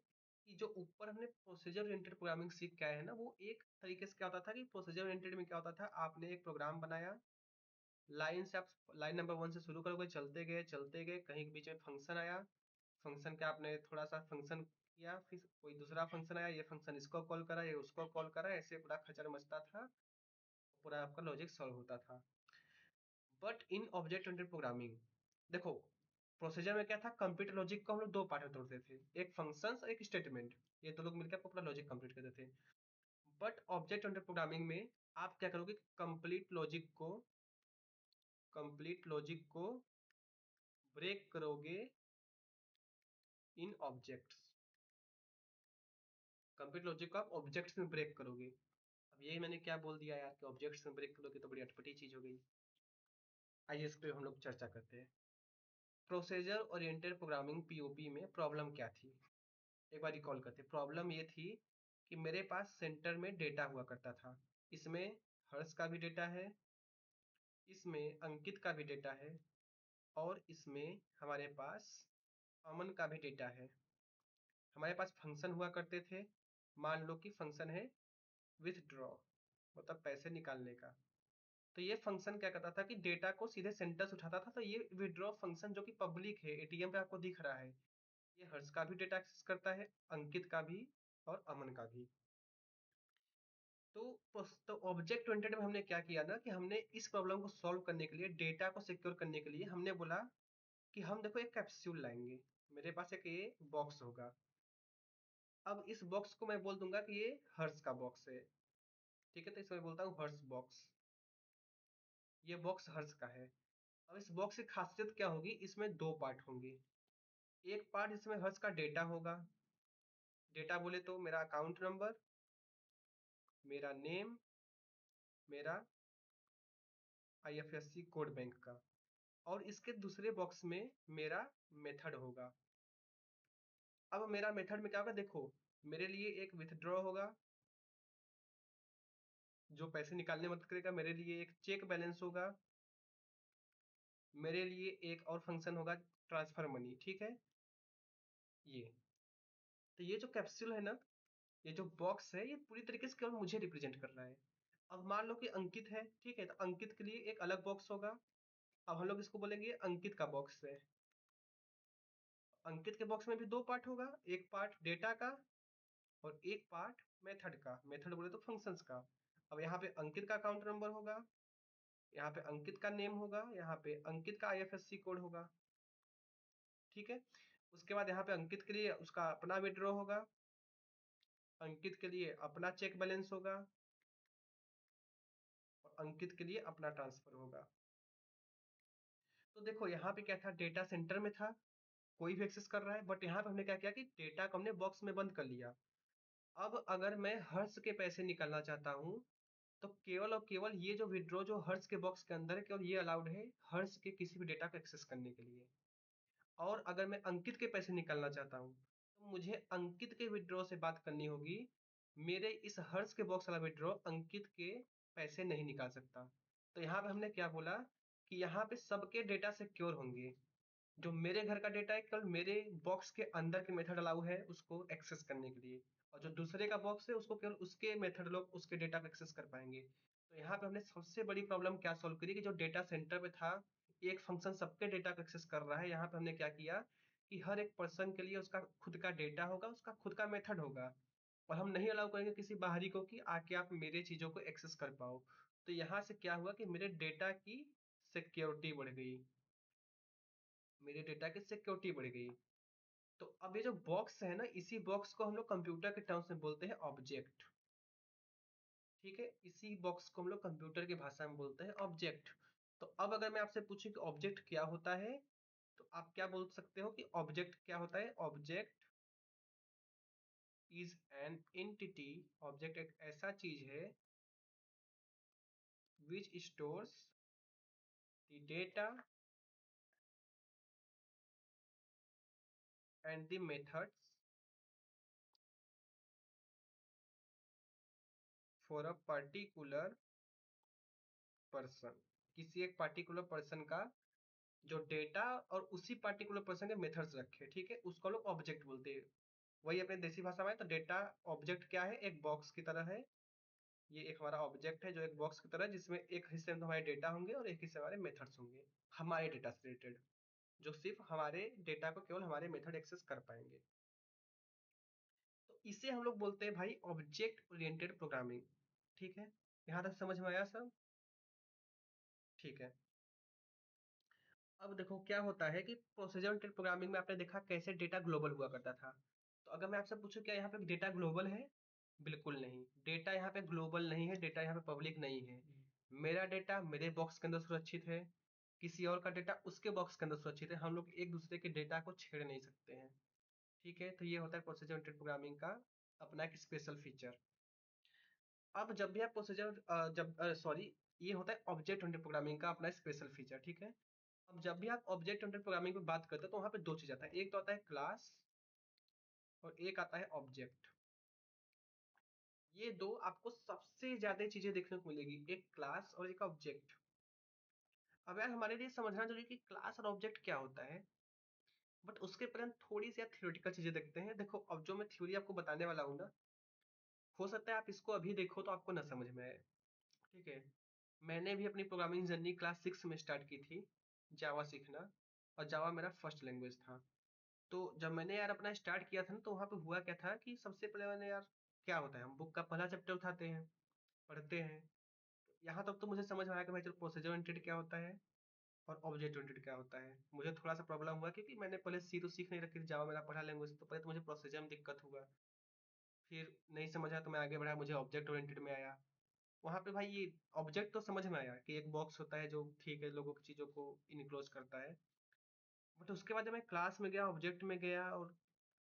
कि जो ऊपर हमने प्रोसीजर ओरिएंटेड प्रोग्रामिंग सीख के आए हैं ना, वो एक तरीके से क्या होता था कि प्रोसीजर ओरिएंटेड में क्या होता था, आपने एक प्रोग्राम बनाया, लाइन से आप लाइन नंबर वन से शुरू करोगे, चलते गए कहीं के बीच में फंक्शन आया, फंक्शन का आपने थोड़ा सा फंक्शन किया, फिर कोई दूसरा फंक्शन आया, ये फंक्शन इसको कॉल करा, ये उसको कॉल करा, ऐसे पूरा खचर मचता था, पूरा आपका लॉजिक सॉल्व होता था। But in object oriented programming देखो, प्रोसीजर में क्या था, कंप्यूटर लॉजिक को हम लोग दो पार्ट में तोड़ते थे, एक फंक्शंस और एक स्टेटमेंट। ये दो लोग मिलकर अपना लॉजिक कंप्लीट करते थे। बट ऑब्जेक्ट ओरिएंटेड प्रोग्रामिंग में आप क्या करोगे, कंप्लीट लॉजिक को ब्रेक करोगे इन ऑब्जेक्ट्स। कंप्लीट लॉजिक को आप ऑब्जेक्ट्स में ब्रेक करोगे। अब यही मैंने क्या बोल दिया यार कि ऑब्जेक्ट्स में ब्रेक करोगे तो बड़ी अटपटी चीज हो गई। आइए इस पे हम लोग चर्चा करते हैं। प्रोसीजर ओरिएंटेड प्रोग्रामिंग पीओपी में प्रॉब्लम क्या थी, एक बार रिकॉल करते हैं। प्रॉब्लम ये थी कि मेरे पास सेंटर में डेटा हुआ करता था। इसमें हर्ष का भी डेटा है, इसमें अंकित का भी डेटा है, और इसमें हमारे पास अमन का भी डेटा है। हमारे पास फंक्शन हुआ करते थे। मान लो कि फंक्शन है विथड्रॉ, मतलब पैसे निकालने का। तो ये फंक्शन क्या करता था कि डेटा को सीधे सेंटर से उठाता था। तो ये विड्रॉ फंक्शन जो कि पब्लिक है, एटीएम पे आपको दिख रहा है, ये हर्ष का भी डेटा एक्सेस करता है, अंकित का भी और अमन का भी। तो ऑब्जेक्ट ओरिएंटेड में हमने क्या किया ना कि हमने इस प्रॉब्लम को सॉल्व करने के लिए, डेटा को सिक्योर करने के लिए हमने बोला कि हम देखो एक कैप्सूल लाएंगे। मेरे पास एक ये बॉक्स होगा। अब इस बॉक्स को मैं बोल दूंगा कि ये हर्ष का बॉक्स है। ठीक है, तो इसमें बोलता हूँ हर्ष बॉक्स। ये बॉक्स हर्ष का है। अब इस बॉक्स की खासियत क्या होगी, इसमें दो पार्ट होंगे। एक पार्ट इसमें हर्ष का डेटा होगा। डेटा बोले तो मेरा अकाउंट नंबर, मेरा नेम, मेरा आईएफएससी कोड बैंक का। और इसके दूसरे बॉक्स में मेरा मेथड होगा। अब मेरा मेथड में क्या होगा, देखो मेरे लिए एक विथड्रॉ होगा जो पैसे निकालने में मदद करेगा, मेरे लिए एक चेक बैलेंस होगा, मेरे लिए एक और फंक्शन होगा ट्रांसफर मनी। ठीक है, ये तो ये जो कैप्सूल है ना, ये जो बॉक्स है, ये पूरी तरीके से केवल मुझे रिप्रेजेंट कर रहा है। अब मान लो कि अंकित है, ठीक है, तो अंकित के लिए एक अलग बॉक्स होगा। अब हम लोग इसको बोलेंगे अंकित का बॉक्स है। अंकित के बॉक्स में भी दो पार्ट होगा, एक पार्ट डेटा का और एक पार्ट मेथड का। मेथड बोले तो फंक्शंस का। अब यहाँ पे अंकित का अकाउंट नंबर होगा, यहाँ पे अंकित का नेम होगा, यहाँ पे अंकित का आईएफएससी कोड होगा। ठीक है, उसके बाद यहाँ पे अंकित के लिए उसका अपना विड्रॉ होगा, अंकित के लिए अपना चेक बैलेंस होगा, और अंकित के लिए अपना ट्रांसफर होगा। तो देखो यहाँ पे क्या था, डेटा सेंटर में था, कोई भी एक्सेस कर रहा है। बट यहाँ पे हमने क्या किया कि डेटा को हमने बॉक्स में बंद कर लिया। अब अगर मैं हर्ष के पैसे निकालना चाहता हूँ तो केवल और केवल ये जो विड्रॉ जो हर्ष के बॉक्स के अंदर है, केवल ये अलाउड है हर्ष के किसी भी डेटा को एक्सेस करने के लिए। और अगर मैं अंकित के पैसे निकालना चाहता हूँ तो मुझे अंकित के विड्रॉ से बात करनी होगी। मेरे इस हर्ष के बॉक्स वाला विड्रॉ अंकित के पैसे नहीं निकाल सकता। तो यहाँ पे हमने क्या बोला कि यहाँ पे सबके डेटा सिक्योर होंगे। जो मेरे घर का डेटा है केवल मेरे बॉक्स के अंदर के मेथड अलाउ है उसको एक्सेस करने के लिए, और जो दूसरे का बॉक्स है उसको केवल उसके मेथड लोग उसके डेटा को एक्सेस कर पाएंगे। तो यहाँ पे हमने सबसे बड़ी प्रॉब्लम क्या सॉल्व करी कि जो डेटा सेंटर पे था एक फंक्शन सबके डेटा को एक्सेस कर रहा है। यहाँ पे हमने क्या किया कि हर एक पर्सन के लिए उसका खुद का डेटा होगा, उसका खुद का मेथड होगा, और हम नहीं अलाउ करेंगे किसी बाहरी को कि आके आप मेरे चीजों को एक्सेस कर पाओ। तो यहाँ से क्या हुआ कि मेरे डेटा की सिक्योरिटी बढ़ गई, मेरे डेटा की सिक्योरिटी बढ़ गई। तो अब ये जो बॉक्स है ना, इसी बॉक्स को हम लोग कंप्यूटर के टर्म्स में बोलते हैं ऑब्जेक्ट। ठीक है, इसी बॉक्स को हम लोग कंप्यूटर की भाषा में बोलते हैं ऑब्जेक्ट। तो अब अगर मैं आपसे पूछूं कि ऑब्जेक्ट क्या होता है, तो आप क्या बोल सकते हो कि ऑब्जेक्ट क्या होता है। Object is an entity, object एक ऐसा चीज है which stores the data and the methods for a particular person. किसी एक पर्टिकुलर पर्सन का जो डेटा और उसी पर्टिकुलर पर्सन के मेथड्स रखे, ठीक है, उसको लोग ऑब्जेक्ट बोलते हैं। वही अपने देसी भाषा में। तो डेटा ऑब्जेक्ट क्या है, एक बॉक्स की तरह है। ये एक हमारा ऑब्जेक्ट है जो एक बॉक्स की तरह है, जिसमें एक हिस्से में तो हमारे डेटा होंगे और एक हिस्से में हमारे मेथड्स होंगे, हमारे डेटा से रिलेटेड, जो सिर्फ हमारे डेटा को केवल हमारे मेथड एक्सेस कर पाएंगे। तो इसे हम लोग बोलते हैं भाई ऑब्जेक्ट ओरिएंटेड प्रोग्रामिंग। ठीक है, यहाँ तक समझ में आया सब। ठीक है, अब देखो क्या होता है कि प्रोसीजर ओरिएंटेड प्रोग्रामिंग में आपने देखा कैसे डेटा ग्लोबल हुआ करता था। तो अगर मैं आपसे पूछूं क्या यहाँ पे डेटा ग्लोबल है, बिल्कुल नहीं। डेटा यहाँ पे ग्लोबल नहीं है, डेटा यहाँ पे पब्लिक नहीं है। मेरा डेटा मेरे बॉक्स के अंदर सुरक्षित है, किसी और का डेटा उसके बॉक्स के अंदर सुरक्षित है। हम लोग एक दूसरे के डेटा को छेड़ नहीं सकते हैं। ठीक है, तो ये होता है प्रोसीजर ओरिएंटेड प्रोग्रामिंग का अपना एक स्पेशल फीचर। अब जब भी आप प्रोसीजर जब सॉरी, ये होता है ऑब्जेक्ट ओरिएंटेड प्रोग्रामिंग का अपना स्पेशल फीचर। ठीक है, अब जब भी आप ऑब्जेक्ट ओरिएंटेड प्रोग्रामिंग पे बात करते हैं तो वहाँ पे दो चीज आता है, एक तो आता है क्लास और एक आता है ऑब्जेक्ट। ये दो आपको सबसे ज्यादा चीजें देखने को मिलेगी, एक क्लास और एक ऑब्जेक्ट। अब यार हमारे लिए समझना जरूरी है कि क्लास और ऑब्जेक्ट क्या होता है, बट उसके पहले हम थोड़ी सी थ्योरेटिकल चीजें देखते हैं। देखो, अब जो मैं थ्योरी आपको बताने वाला हूँ ना, हो सकता है आप इसको अभी देखो तो आपको ना समझ में आए। ठीक है, मैंने भी अपनी प्रोग्रामिंग जर्नी क्लास 6 में स्टार्ट की थी, जावा सीखना। और जावा मेरा फर्स्ट लैंग्वेज था। तो जब मैंने यार अपना स्टार्ट किया था ना, तो वहाँ पे हुआ क्या था कि सबसे पहले मैंने यार, क्या होता है, हम बुक का पहला चैप्टर उठाते हैं, पढ़ते हैं। यहाँ तक तो मुझे समझ में आया कि भाई चलो प्रोसीजर ओरिएंटेड क्या होता है और ऑब्जेक्ट ओरिएंटेड क्या होता है। मुझे थोड़ा सा प्रॉब्लम हुआ क्योंकि मैंने पहले सी तो सीख नहीं रखी थी, जावा मेरा पढ़ा लैंग्वेज, तो पहले तो मुझे प्रोसीजर में दिक्कत हुआ। फिर नहीं समझा तो मैं आगे बढ़ा, मुझे ऑब्जेक्ट ओरिएंटेड में आया। वहाँ पे भाई ये ऑब्जेक्ट तो समझ में आया कि एक बॉक्स होता है जो ठीक है लोगों की चीज़ों को इनक्लोज करता है। बट उसके बाद जब मैं क्लास में गया, ऑब्जेक्ट में गया और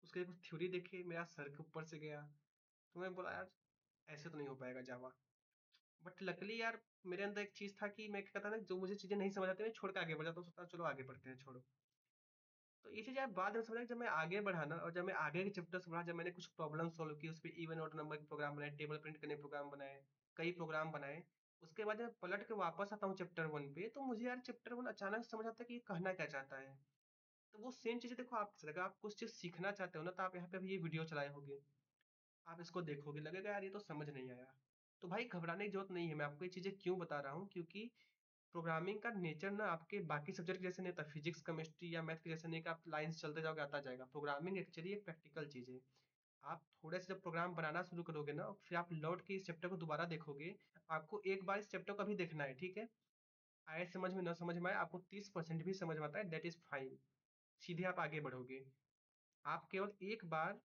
उसके कुछ थ्योरी देखी, मेरा सर के ऊपर से गया। तो मैं बोला यार, ऐसे तो नहीं हो पाएगा जावा। बट लकीली यार, मेरे अंदर एक चीज था कि मैं क्या कहता ना, जो मुझे चीजें नहीं समझ आती मैं छोड़ के आगे बढ़ जाता हूँ, सोचता चलो आगे बढ़ते हैं, छोड़ो। तो ये चीज यार बाद में समझा जब मैं आगे बढ़ा ना, और जब मैं आगे के चैप्टर्स बढ़ा, जब मैंने कुछ प्रॉब्लम सॉल्व की, उस पर इवन ऑड नंबर के प्रोग्राम बनाए, टेबल प्रिंट करने प्रोग्राम बनाए, कई प्रोग्राम बनाए। उसके बाद जब पलट के वापस आता हूँ चैप्टर वन पे, तो मुझे यार चैप्टर वन अचानक से समझ आता है कि ये कहना क्या चाहता है। तो वो सेम चीजें देखो, आप अगर आप कुछ चीज सीखना चाहते हो ना, तो आप यहाँ पे अभी ये वीडियो चलाए होगे, आप इसको देखोगे, लगेगा यार ये तो समझ नहीं आया। तो भाई घबराने की जरूरत नहीं है। मैं आपको ये चीजें क्यों बता रहा हूँ, क्योंकि प्रोग्रामिंग का नेचर ना आपके बाकी सब्जेक्ट जैसे नहीं होता, फिजिक्स केमिस्ट्री या मैथ के जैसे नहीं कि आप लाइंस चलते जाओगे आता जाएगा। प्रोग्रामिंग एक्चुअली एक प्रैक्टिकल चीज है। आप थोड़े से जब प्रोग्राम बनाना शुरू करोगे ना, फिर आप लौट के इस चैप्टर को दोबारा देखोगे। आपको एक बार इस चैप्टर को भी देखना है, ठीक है, आए समझ में ना समझ में आए, आपको 30% भी समझ में आता है, दैट इज फाइन। सीधे आप आगे बढ़ोगे। आप केवल एक बार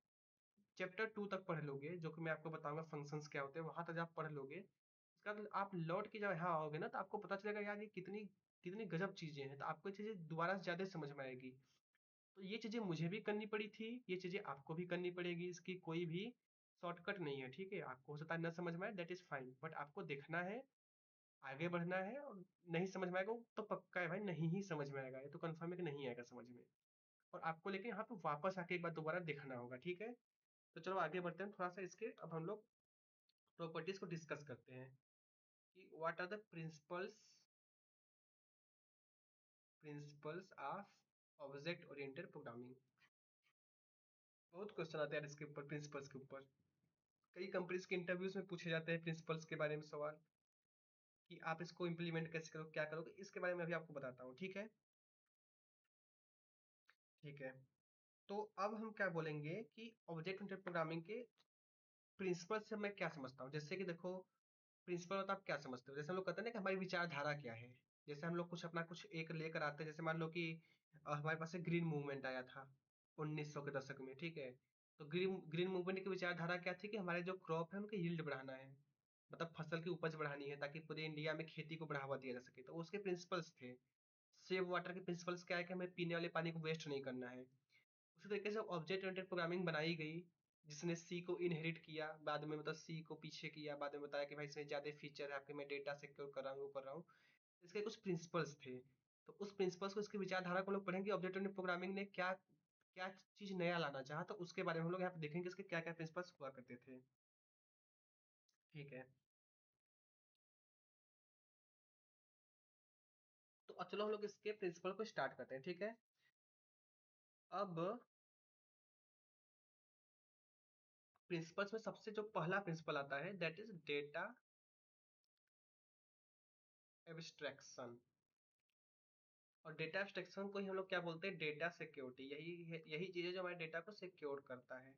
चैप्टर 2 तक पढ़ लोगे, जो कि मैं आपको बताऊंगा फंक्शंस क्या होते हैं, वहां तक आप पढ़ लोगे। उसके बाद आप लौट के जब यहाँ आओगे ना, तो आपको पता चलेगा यार ये कितनी कितनी गजब चीजें हैं, तो आपको ये चीजें दोबारा से ज्यादा समझ में आएगी। तो ये चीजें मुझे भी करनी पड़ी थी, ये चीजें आपको भी करनी पड़ेगी, इसकी कोई भी शॉर्टकट नहीं है। ठीक है, आपको हो सकता है न समझ में आए, दैट इज फाइन, बट आपको देखना है, आगे बढ़ना है। और नहीं समझ में आएगा तो पक्का है भाई, नहीं ही समझ में आएगा, ये तो कंफर्म है कि नहीं आएगा समझ में। और आपको लेकिन यहाँ पे वापस आके एक बार दोबारा देखना होगा। ठीक है, तो चलो आगे बढ़ते हैं थोड़ा सा इसके, अब हम लोग प्रॉपर्टीज को डिस्कस करते हैं कि what are the principles of object oriented programming. बहुत क्वेश्चन आते हैं यार इसके ऊपर, प्रिंसिपल्स के ऊपर। कई कंपनीज के इंटरव्यूज में पूछे जाते हैं प्रिंसिपल्स के बारे में सवाल, कि आप इसको इम्प्लीमेंट कैसे करोगे, क्या करोगे, इसके बारे में अभी आपको बताता हूँ। ठीक है, ठीक है। तो अब हम क्या बोलेंगे कि ऑब्जेक्ट ओरिएंटेड प्रोग्रामिंग के प्रिंसिपल से मैं क्या समझता हूँ। जैसे कि देखो, प्रिंसिपल मतलब आप क्या समझते हो, जैसे हम लोग कहते हैं ना कि हमारी विचारधारा क्या है। जैसे हम लोग कुछ अपना कुछ एक लेकर आते हैं, जैसे मान लो कि हमारे पास एक ग्रीन मूवमेंट आया था 1900 के दशक में। ठीक है, तो ग्रीन ग्रीन मूवमेंट की विचारधारा क्या थी कि हमारे जो क्रॉप है उनके यील्ड बढ़ाना है, मतलब फसल की उपज बढ़ानी है, ताकि पूरे इंडिया में खेती को बढ़ावा दिया जा सके। तो उसके प्रिंसिपल्स थे। सेव वाटर के प्रिंसिपल्स क्या है कि हमें पीने वाले पानी को वेस्ट नहीं करना है। उसी तरीके से ऑब्जेक्ट ओरिएंटेड प्रोग्रामिंग बनाई गई, जिसने सी को इनहेरिट किया, बाद में मतलब सी को पीछे किया, बाद में बताया कि भाई इसमें ज्यादा फीचर है आपके, मैं डेटा सिक्योर कर रहा हूँ, वो कर रहा हूँ। इसके कुछ प्रिंसिपल्स थे। तो उस प्रिंसिपल्स को, इसकी विचारधारा को लोग पढ़ेंगे, ऑब्जेक्ट ओरिएंटेड प्रोग्रामिंग ने क्या क्या चीज नया लाना चाहा, तो उसके बारे में हम लोग यहाँ पे देखेंगे इसके क्या क्या प्रिंसिपल्स हुआ करते थे। ठीक है, तो अब चलो हम लोग इसके प्रिंसिपल को स्टार्ट करते हैं। ठीक है, अब प्रिंसिपल्स में सबसे जो पहला प्रिंसिपल आता है, दैट इज डेटा एब्स्ट्रैक्शन। और डेटा एब्स्ट्रैक्शन को ही हम लोग क्या बोलते हैं, डेटा सिक्योरिटी। यही चीज है जो हमारे डेटा को सिक्योर करता है।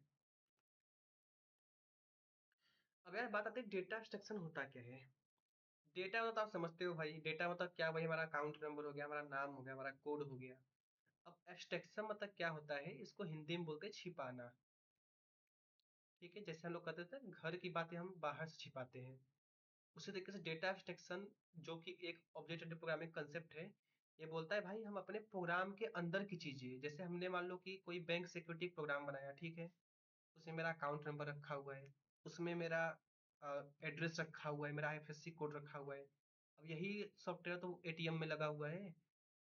अब यार बात आती है डेटा एब्स्ट्रैक्शन होता क्या है। डेटा मतलब आप समझते हो भाई, डेटा मतलब क्या, वही हमारा अकाउंट नंबर हो गया, हमारा नाम हो गया, हमारा कोड हो गया। अब एब्स्ट्रैक्शन मतलब क्या होता है, इसको हिंदी में बोलते हैं छिपाना। ठीक है, जैसे हम लोग कहते थे घर की बातें हम बाहर से छिपाते हैं, उसी तरीके से डेटा एब्स्ट्रैक्शन, जो कि एक ऑब्जेक्ट ओरिएंटेड प्रोग्रामिंग कंसेप्ट है, ये बोलता है भाई हम अपने प्रोग्राम के अंदर की चीजें, जैसे हमने मान लो कि कोई बैंक सिक्योरिटी प्रोग्राम बनाया, ठीक है, उसमें मेरा अकाउंट नंबर रखा हुआ है, उसमें मेरा एड्रेस रखा हुआ है, मेरा आईएफएससी कोड रखा हुआ है। अब यही सॉफ्टवेयर तो एटीएम में लगा हुआ है,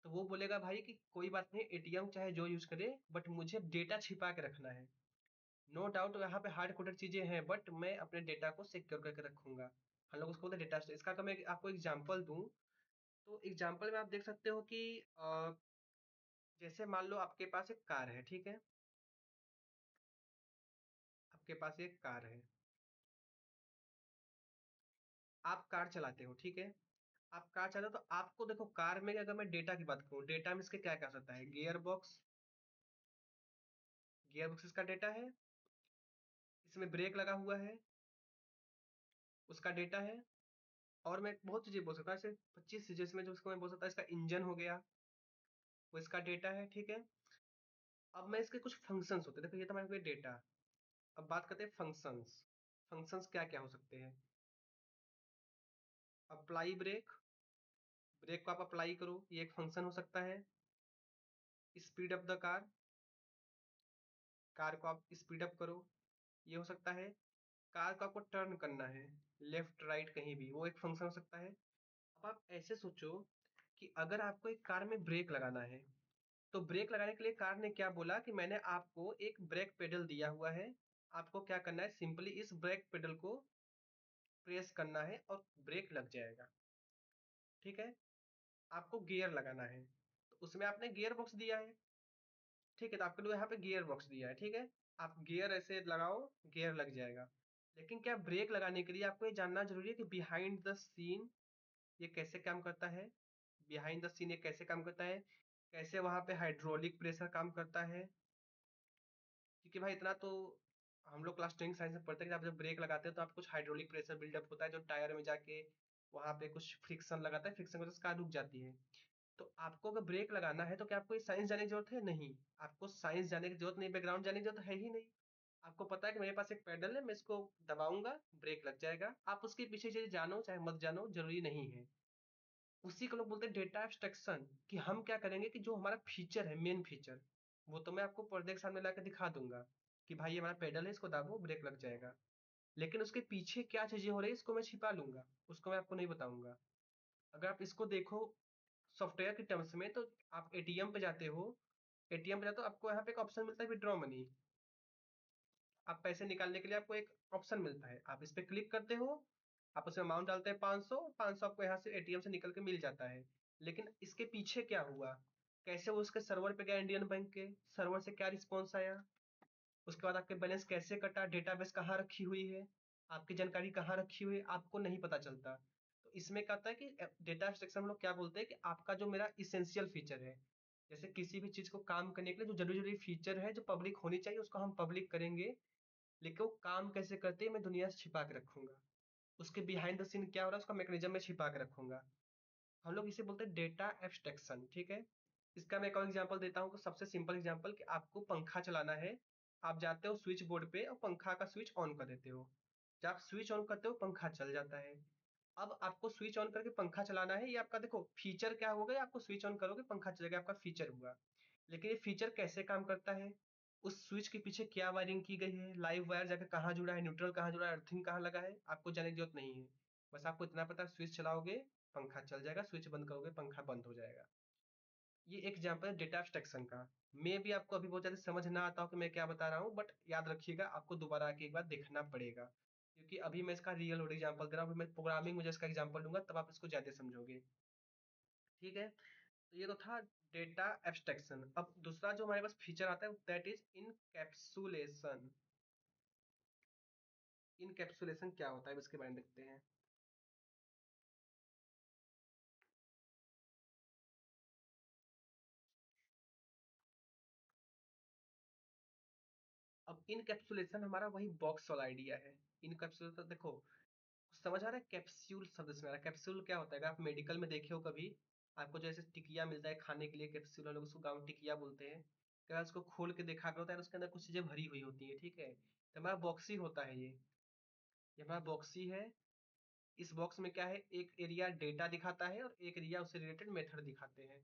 तो वो बोलेगा भाई कि कोई बात नहीं, एटीएम चाहे जो यूज करे, बट मुझे डेटा छिपा के रखना है। नो डाउट यहाँ पे हार्ड कोडेड चीजें हैं, बट मैं अपने डेटा को सिक्योर करके रखूंगा। हम लोग उसको बोलते हैं डेटा। इसका अगर मैं आपको एग्जांपल दूं, तो एग्जांपल में आप देख सकते हो कि जैसे मान लो आपके पास एक कार है, ठीक है, आपके पास एक कार है, आप कार चलाते हो, ठीक है, आप कार चलाते हो, तो आपको देखो कार में अगर मैं डेटा की बात करूँ, डेटा में इसके क्या क्या हो सकता है, गियर बॉक्स इसका डेटा है, इसमें ब्रेक लगा हुआ है, उसका डेटा है, और मैं बहुत चीजें बोल सकता हूँ, ऐसे 25 चीजें इसमें जो उसको मैं बोल सकता हूँ, इसका इंजन हो गया, वो इसका डेटा है, ठीक है। अब मैं इसके कुछ फंक्शंस होते हैं, देखो ये तो हमारे कोई डेटा। अब बात करते हैं फंक्शंस। फंक्शंस क्या क्या हो सकते हैं? अप्लाई ब्रेक, ब्रेक को आप अप्लाई करो, ये एक फंक्शन हो सकता है। Speed up the car, car को आप स्पीड अप करो, ये हो सकता है। कार को आपको टर्न करना है, लेफ्ट राइट कहीं भी, वो एक फंक्शन हो सकता है। अब आप ऐसे सोचो कि अगर आपको एक कार में ब्रेक लगाना है, तो ब्रेक लगाने के लिए कार ने क्या बोला कि मैंने आपको एक ब्रेक पेडल दिया हुआ है, आपको क्या करना है, सिंपली इस ब्रेक पेडल को प्रेस करना है और ब्रेक लग जाएगा, ठीक है। आपको गियर लगाना है, तो उसमें आपने गियर बॉक्स दिया है, ठीक है, तो आपके लिए यहाँ पे गियर बॉक्स दिया है, ठीक है। आप गियर ऐसे लगाओ, गियर लग जाएगा। लेकिन क्या ब्रेक लगाने के लिए आपको ये जानना जरूरी है कि बिहाइंड द सीन ये कैसे काम करता है? बिहाइंड द सीन ये कैसे काम करता है? कैसे वहां पे हाइड्रोलिक प्रेशर काम करता है? क्योंकि भाई इतना तो हम लोग क्लास 10 साइंस में पढ़ते हैं कि आप जब ब्रेक लगाते हैं तो आप कुछ हाइड्रोलिक प्रेशर बिल्डअप होता है, जो टायर में जाके वहां पे कुछ फ्रिक्शन लगाता है, फ्रिक्शन की वजह से कार रुक जाती है। तो आपको अगर ब्रेक लगाना है, तो क्या आपको ये साइंस जाने की जरूरत है? नहीं, आपको साइंस जाने की जरूरत नहीं, बैकग्राउंड जाने की जरूरत है ही नहीं। आपको पता है कि मेरे पास एक पैडल है, मैं इसको दबाऊंगा, ब्रेक लग जाएगा। आप उसके पीछे चीजें जानो चाहे मत जानो, जरूरी नहीं है। उसी को लोग बोलते हैं डेटा एब्स्ट्रैक्शन, कि हम क्या करेंगे कि जो हमारा फीचर है, मेन फीचर, वो तो मैं आपको पर्दे के सामने लाकर दिखा दूंगा कि भाई ये हमारा पेडल है, इसको दाबो ब्रेक लग जाएगा। लेकिन उसके पीछे क्या चीजें हो रही है, इसको मैं छिपा लूंगा, उसको मैं आपको नहीं बताऊंगा। अगर आप इसको देखो सॉफ्टवेयर के टर्म्स में, तो आप एटीएम पे जाते हो, एटीएम पे जाते हो, आपको यहाँ पे एक ऑप्शन मिलता है विड्रॉ मनी। आप पैसे निकालने के लिए आपको एक ऑप्शन मिलता है, आप इस पे क्लिक करते हो, आप उसमें अमाउंट डालते हैं 500, 500 आपको यहाँ से एटीएम से निकल के मिल जाता है। लेकिन इसके पीछे क्या हुआ, कैसे वो उसके सर्वर पे गया, इंडियन बैंक के सर्वर से क्या रिस्पॉन्स आया, उसके बाद आपके बैलेंस कैसे कटा, डेटाबेस कहाँ रखी हुई है, आपकी जानकारी कहाँ रखी हुई है, आपको नहीं पता चलता। तो इसमें क्या होता है कि डेटा एब्स्ट्रैक्शन हम लोग क्या बोलते हैं कि आपका जो मेरा इसेंशियल फीचर है, जैसे किसी भी चीज को काम करने के लिए जो जरूरी जरूरी फीचर है जो पब्लिक होनी चाहिए, उसको हम पब्लिक करेंगे। लेकिन वो काम कैसे करते हैं मैं दुनिया से छिपा के रखूंगा, उसके बिहाइंड द सीन क्या हो रहा है उसका मैकेनिज्म में छिपा के रखूंगा। हम लोग इसे बोलते हैं डेटा एब्स्ट्रैक्शन, ठीक है। इसका मैं एक और एग्जांपल देता हूँ, सबसे सिंपल एग्जांपल, कि आपको पंखा चलाना है, आप जाते हो स्विच बोर्ड पे और पंखा का स्विच ऑन कर देते हो। जब आप स्विच ऑन करते हो पंखा चल जाता है। अब आपको स्विच ऑन करके पंखा चलाना है, ये आपका देखो फीचर क्या होगा, आपको स्विच ऑन करोगे पंखा चलेगा, आपका फीचर हुआ। लेकिन ये फीचर कैसे काम करता है, उस स्विच के पीछे क्या वायरिंग की गई है, लाइव वायर जाकर कहाँ जुड़ा है, न्यूट्रल कहाँ जुड़ा है, अर्थिंग कहाँ लगा है, आपको जाने की जरूरत नहीं है। बस आपको इतना पता है स्विच चलाओगे पंखा चल जाएगा, स्विच बंद करोगे पंखा बंद हो जाएगा। ये एक एग्जाम्पल है डेटा एब्स्ट्रैक्शन का। मे भी आपको अभी बहुत ज्यादा समझ ना आता हो कि मैं क्या बता रहा हूँ, बट याद रखिएगा, आपको दोबारा आके एक बार देखना पड़ेगा, क्योंकि अभी मैं इसका रियल वर्ल्ड एग्जाम्पल दे रहा हूँ, मैं प्रोग्रामिंग में इसका एग्जाम्पल दूंगा तब आप इसको ज्यादा समझोगे, ठीक है। तो ये तो था डेटा एब्स्ट्रैक्शन। अब दूसरा जो हमारे पास फीचर आता है दैट इज इनकैप्सुलेशन। इनकैप्सुलेशन क्या होता है इसके बारे में देखते हैं। अब इनकैप्सुलेशन हमारा वही बॉक्स वाला आइडिया है। इनकैप्सुलेशन देखो, समझ आ रहा है, कैप्सूल शब्द से मेरा, कैप्सूल क्या होता है, अगर आप मेडिकल में देखे हो कभी, आपको जैसे टिकिया मिलता है खाने के लिए, कैप्सूल, लोग उसको गाँव टिकिया बोलते हैं। कई बार उसको खोल के देखा होता है, उसके अंदर कुछ चीजें भरी हुई होती है, ठीक है। तो हमारा बॉक्स ही होता है ये हमारा बॉक्स ही है। इस बॉक्स में क्या है, एक एरिया डेटा दिखाता है और एक एरिया उससे रिलेटेड मेथड दिखाते हैं।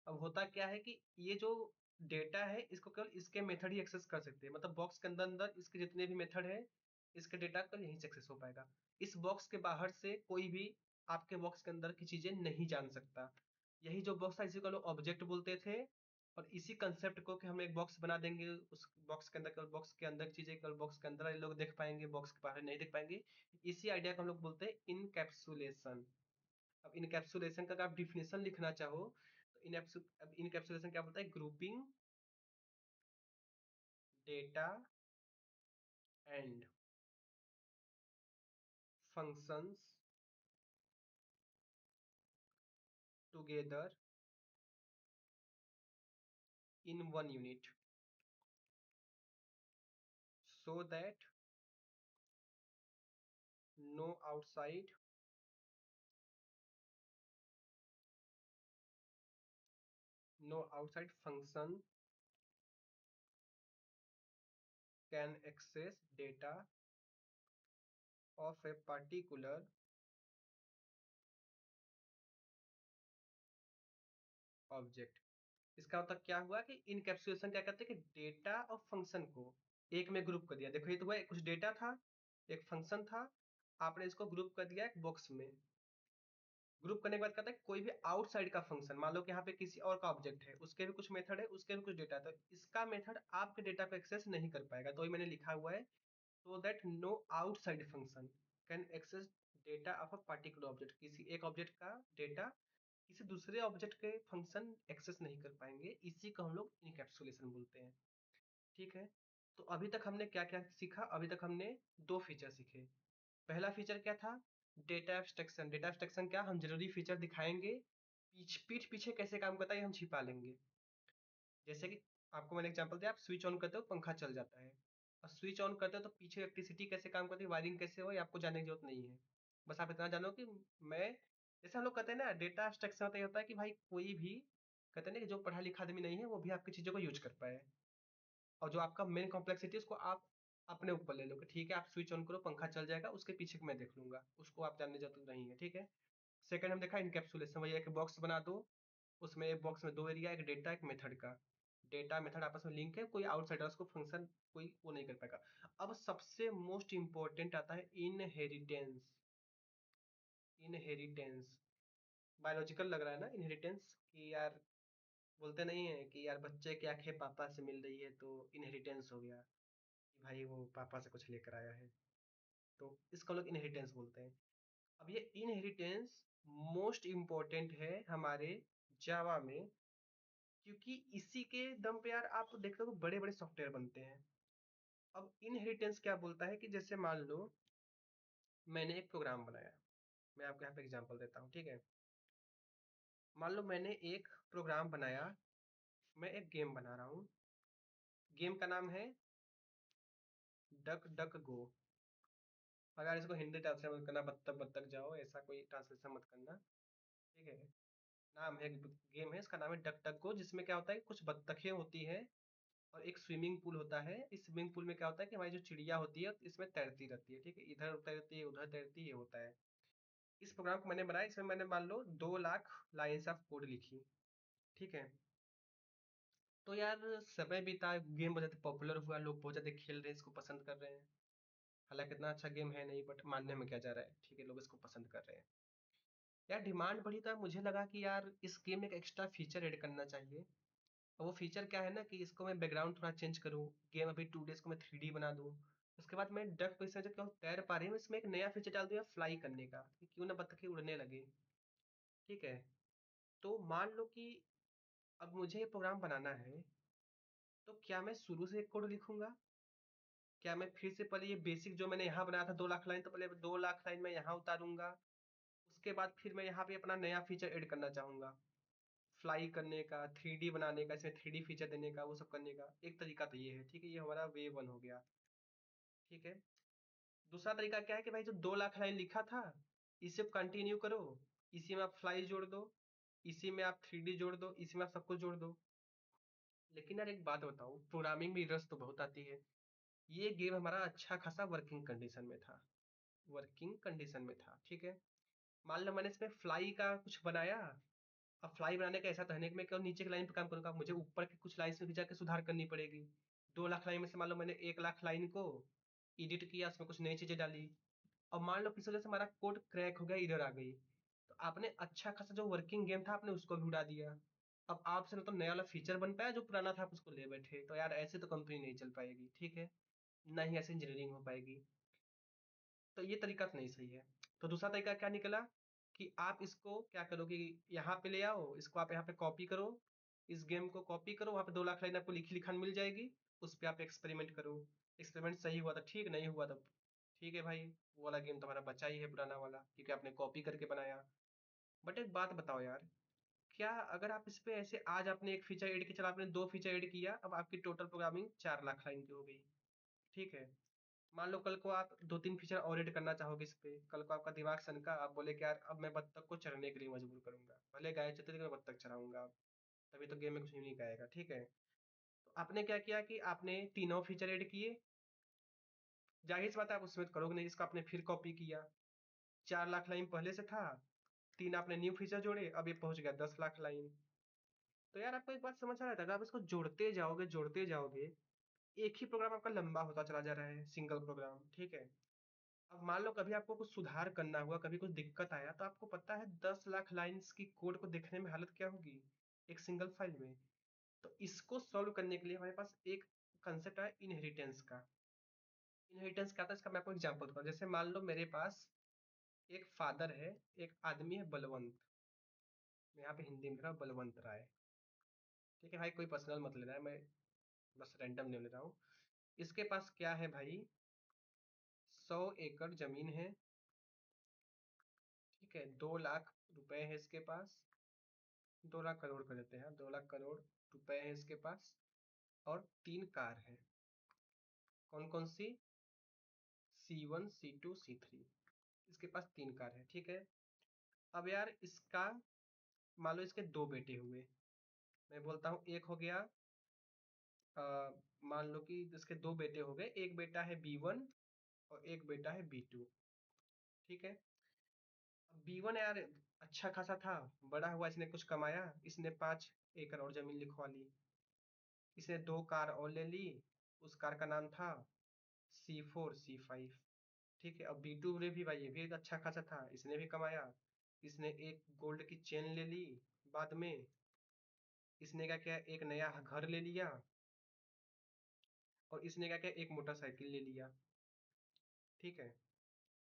अब होता क्या है कि ये जो डेटा है इसको केवल इसके मेथड ही एक्सेस कर सकते हैं, मतलब बॉक्स के अंदर अंदर इसके जितने भी मेथड है इसके डेटा को यहीं से एक्सेस हो पाएगा। इस बॉक्स के बाहर से कोई भी आपके बॉक्स के अंदर की चीजें नहीं जान सकता। यही जो बॉक्स था इसी को लोग ऑब्जेक्ट बोलते थे, और इसी कंसेप्ट को कि हम एक बॉक्स बना देंगे, उस बॉक्स के अंदर केवल बॉक्स के अंदर चीजें केवल बॉक्स के अंदर वाले लोग देख पाएंगे, बॉक्स के बाहर नहीं देख पाएंगे। इसी आइडिया को हम लोग बोलते हैं इनकैप्सुलेशन। अब इनकैप्सुलेशन का अगर आप डिफिनेशन लिखना चाहो तो इनकैप्सुलेशन क्या बोलता है, grouping data and functions together in one unit so that no outside function can access data of a particular object. इसका मतलब क्या हुआ कि इनकैप्सुलेशन क्या कहते हैं कि डेटा और फंक्शन को एक में ग्रुप कर दिया। देखो ये तो हुआ, कुछ डेटा था, एक फंक्शन था, आपने इसको ग्रुप कर दिया एक बॉक्स में। ग्रुप करने के बाद कहता है कोई भी आउटसाइड का फंक्शन, मान लो कि यहाँ पे किसी और का ऑब्जेक्ट है, उसके भी कुछ मेथड है, उसके भी कुछ डेटा है, तो इसका मेथड आपके डेटा को एक्सेस नहीं कर पाएगा। तो ये मैंने लिखा हुआ है, so that no outside function can access data of a particular object। किसी एक ऑब्जेक्ट का डेटा किसी दूसरे ऑब्जेक्ट के फंक्शन एक्सेस नहीं कर पाएंगे, इसी को हम लोग इनकैप्सुलेशन बोलते हैं, ठीक है। तो अभी तक हमने क्या क्या सीखा, अभी तक हमने दो फीचर सीखे। पहला फीचर क्या था, डेटा एब्स्ट्रैक्शन। डेटा एब्स्ट्रैक्शन क्या, हम जरूरी फीचर दिखाएंगे, पीठ पीछे कैसे काम करता है ये हम छिपा लेंगे। जैसे कि आपको मैंने एग्जांपल दिया, आप स्विच ऑन करते हो पंखा चल जाता है, और स्विच ऑन करते हो तो पीछे इलेक्ट्रिसिटी कैसे काम करती है, वायरिंग कैसे हो, ये आपको जानने की जरूरत नहीं है। बस आप इतना जानो कि मैं, जैसे हम लोग कहते हैं ना डेटा एब्स्ट्रैक्शन होता होता है कि भाई कोई भी, कहते हैं ना कि जो पढ़ा लिखा आदमी नहीं है वो भी आपकी चीजों को यूज कर पाए, और जो आपका मेन कॉम्प्लेक्सिटी है उसको आप अपने ऊपर ले लो कि ठीक है आप स्विच ऑन करो पंखा चल जाएगा, उसके पीछे मैं देख लूंगा, उसको आप जानने की जरूरत नहीं है, ठीक है। सेकंड हम देखा इनकैप्सुलेशन, वही एक बॉक्स बना दो, उसमें एक बॉक्स में दो एरिया, एक डेटा एक मेथड का। डेटा मेथड आपस में लिंक है, कोई आउटसाइडर उसको फंक्शन कोई वो नहीं कर पाएगा। अब सबसे मोस्ट इंपॉर्टेंट आता है इनहेरिटेंस। इनहेरिटेंस बायोलॉजिकल लग रहा है ना इनहेरिटेंस, कि यार बोलते नहीं है कि यार बच्चे की आंखें पापा से मिल रही है तो इनहेरिटेंस हो गया, कि भाई वो पापा से कुछ लेकर आया है, तो इसको लोग इनहेरिटेंस बोलते हैं। अब ये इनहेरिटेंस मोस्ट इम्पोर्टेंट है हमारे जावा में, क्योंकि इसी के दम पे यार आप देखते हो बड़े बड़े सॉफ्टवेयर बनते हैं। अब इनहेरिटेंस क्या बोलता है कि जैसे मान लो मैंने एक प्रोग्राम बनाया, मैं आपको यहाँ पे एग्जांपल देता हूँ, ठीक है। मान लो मैंने एक प्रोग्राम बनाया, मैं एक गेम बना रहा हूँ, गेम का नाम है डक डक गो। अगर इसको हिंदी ट्रांसलेशन मत करना, बत्तख बत्तख जाओ, ऐसा कोई ट्रांसलेशन मत करना, ठीक है। नाम है, गेम है, इसका नाम है डक डक गो, जिसमें क्या होता है कुछ बत्तखें होती है और एक स्विमिंग पूल होता है। इस स्विमिंग पूल में क्या होता है कि हमारी जो चिड़िया होती है इसमें तैरती रहती है, ठीक है, इधर तैरती है उधर तैरती है, ये होता है। इस प्रोग्राम को मैंने बनाया, इसमें मैंने मान लो 2 लाख लाइन्स ऑफ कोड लिखी, ठीक है। तो यार समय बीता, गेम बहुत ज्यादा पॉपुलर हुआ, लोग बहुत ज्यादा खेल रहे हैं, इसको पसंद कर रहे हैं। हालांकि इतना अच्छा गेम है नहीं, बट मानने में क्या जा रहा है, ठीक है, लोग इसको पसंद कर रहे हैं। यार डिमांड बढ़ी तो मुझे लगा कि यार इस गेम में एक एक्स्ट्रा फीचर ऐड करना चाहिए। और वो फीचर क्या है ना कि इसको मैं बैकग्राउंड थोड़ा चेंज करूँ, गेम अभी 2 डेज को मैं 3D बना दूँ। उसके बाद मैं डक पैसे जो क्यों तैर पा रही हूँ, इसमें एक नया फीचर डाल दिया फ्लाई करने का, कि क्यों ना बत्तखें उड़ने लगे, ठीक है। तो मान लो कि अब मुझे ये प्रोग्राम बनाना है, तो क्या मैं शुरू से एक कोड लिखूंगा, क्या मैं फिर से पहले ये बेसिक जो मैंने यहाँ बनाया था 2 लाख लाइन, तो पहले 2 लाख लाइन मैं यहाँ उतारूंगा, उसके बाद फिर मैं यहाँ पे अपना नया फीचर ऐड करना चाहूंगा, फ्लाई करने का, 3D बनाने का, इसमें 3D फीचर देने का, वो सब करने का एक तरीका तो ये है, ठीक है, ये हमारा वे वन हो गया, ठीक है। दूसरा तरीका क्या है कि भाई जो 2 लाख लाइन लिखा था इसे कंटिन्यू करो, इसी में आप फ्लाई जोड़ दो, इसी में आप 3D जोड़ दो, इसी में आप सब कुछ जोड़ दो। लेकिन यार एक बात बताओ, प्रोग्रामिंग में रस तो बहुत आती है। ये गेम हमारा अच्छा खासा वर्किंग कंडीशन में था। वर्किंग कंडीशन में था, ठीक है। मान लो मैंने इसमें फ्लाई का कुछ बनाया। अब फ्लाई बनाने का ऐसा तो है नहीं कि मैं केवल नीचे की लाइन पे काम करूंगा, मुझे ऊपर की कुछ लाइन में भी जाकर सुधार करनी पड़ेगी। 2 लाख लाइन में से मान लो मैंने 1 लाख लाइन को एडिट किया, उसमें कुछ नई चीजें डाली। और मान लो किसी वजह से हमारा कोड क्रैक हो गया, इधर आ गई, तो आपने अच्छा खासा जो वर्किंग गेम था आपने उसको भी उड़ा दिया। अब आपसे ना तो नया वाला फीचर बन पाया, जो पुराना था आप उसको ले बैठे, तो यार ऐसे तो कंपनी नहीं चल पाएगी, ठीक है। ना ही ऐसे इंजीनियरिंग हो पाएगी। तो ये तरीका तो नहीं सही है। तो दूसरा तरीका क्या निकला कि आप इसको क्या करो कि यहाँ पे ले आओ, इसको आप यहाँ पे कॉपी करो। इस गेम को कॉपी करो, वहाँ पे 2 लाख लाइन आपको लिखी लिखान मिल जाएगी। उस पर आप एक्सपेरिमेंट करो। एक्सपेरिमेंट सही हुआ तो ठीक, नहीं हुआ तो ठीक है भाई। वो वाला गेम तो हमारा बचा ही है पुराना वाला, क्योंकि आपने कॉपी करके बनाया। बट एक बात बताओ यार, क्या अगर आप इस पे ऐसे आज आपने एक फीचर ऐड किया, चलो आपने 2 फीचर ऐड किया, अब आपकी टोटल प्रोग्रामिंग 4 लाख लाइन की हो गई, ठीक है। मान लो कल को आप 2-3 फीचर और ऐड करना चाहोगे इस पे, कल को आपका दिमाग सनका, आप बोले कि यार अब मैं बत्तख को चढ़ने के लिए मजबूर करूंगा, भले गाय चलते लेकिन मैं बत्तख चढ़ाऊंगा अब। तभी तो गेम में कुछ नहीं आएगा, ठीक है। तो आपने क्या किया कि आपने तीनों फीचर ऐड किए। जाहिर सी बात है आप उसमें तो करोगे नहीं, इसको आपने फिर कॉपी किया। 4 लाख लाइन पहले से था, 3 आपने न्यू फीचर जोड़े, अब ये पहुंच गया 10 लाख लाइन। तो यार आपको एक बात समझ आ रहा था, अगर आप इसको जोड़ते जाओगे, एक ही प्रोग्राम आपका लंबा होता चला जा रहा है, सिंगल प्रोग्राम, ठीक है। अब मान लो कभी आपको कुछ सुधार करना हुआ, कभी कुछ दिक्कत आया, तो आपको पता है 10 लाख लाइन्स की कोड को देखने में हालत क्या होगी एक सिंगल फाइल में। तो इसको सॉल्व करने के लिए हमारे पास एक कंसेप्ट है इनहेरिटेंस का। इनहेरिटेंस क्या था, इसका मैं आपको एग्जांपल दूंगा। जैसे मान लो मेरे पास एक फादर है, एक आदमी है बलवंत। मैं यहाँ पे हिंदी में लिख रहा हूँ बलवंत राय। ठीक है भाई, कोई पर्सनल मत लेना है, मैं बस रैंडम नेम ले रहा हूँ। इसके पास क्या है भाई, 100 एकड़ जमीन है, ठीक है। 2 लाख रुपए है इसके पास। 2 लाख करोड़ कर देते हैं, 2 लाख करोड़ रुपए है इसके पास। और 3 कार है। कौन कौन सी? C1 C2 C3। इसके पास 3 कार है, ठीक है। अब यार इसका मान लो इसके 2 बेटे हुए। मैं बोलता हूँ एक हो गया, अ, मान लो कि इसके 2 बेटे हो गए, एक बेटा है B1 और एक बेटा है B2, ठीक है। अब B1 यार अच्छा खासा था, बड़ा हुआ, इसने कुछ कमाया, इसने 5 एकड़ और जमीन लिखवा ली। इसने 2 कार और ले ली। उस कार का नाम था C4 C5, ठीक है। अब B2 ने भी भाई, ये भी एक अच्छा खासा था, इसने भी कमाया। इसने एक गोल्ड की चेन ले ली। बाद में इसने क्या किया, एक नया घर ले लिया। और इसने क्या किया, एक मोटरसाइकिल ले लिया, ठीक है।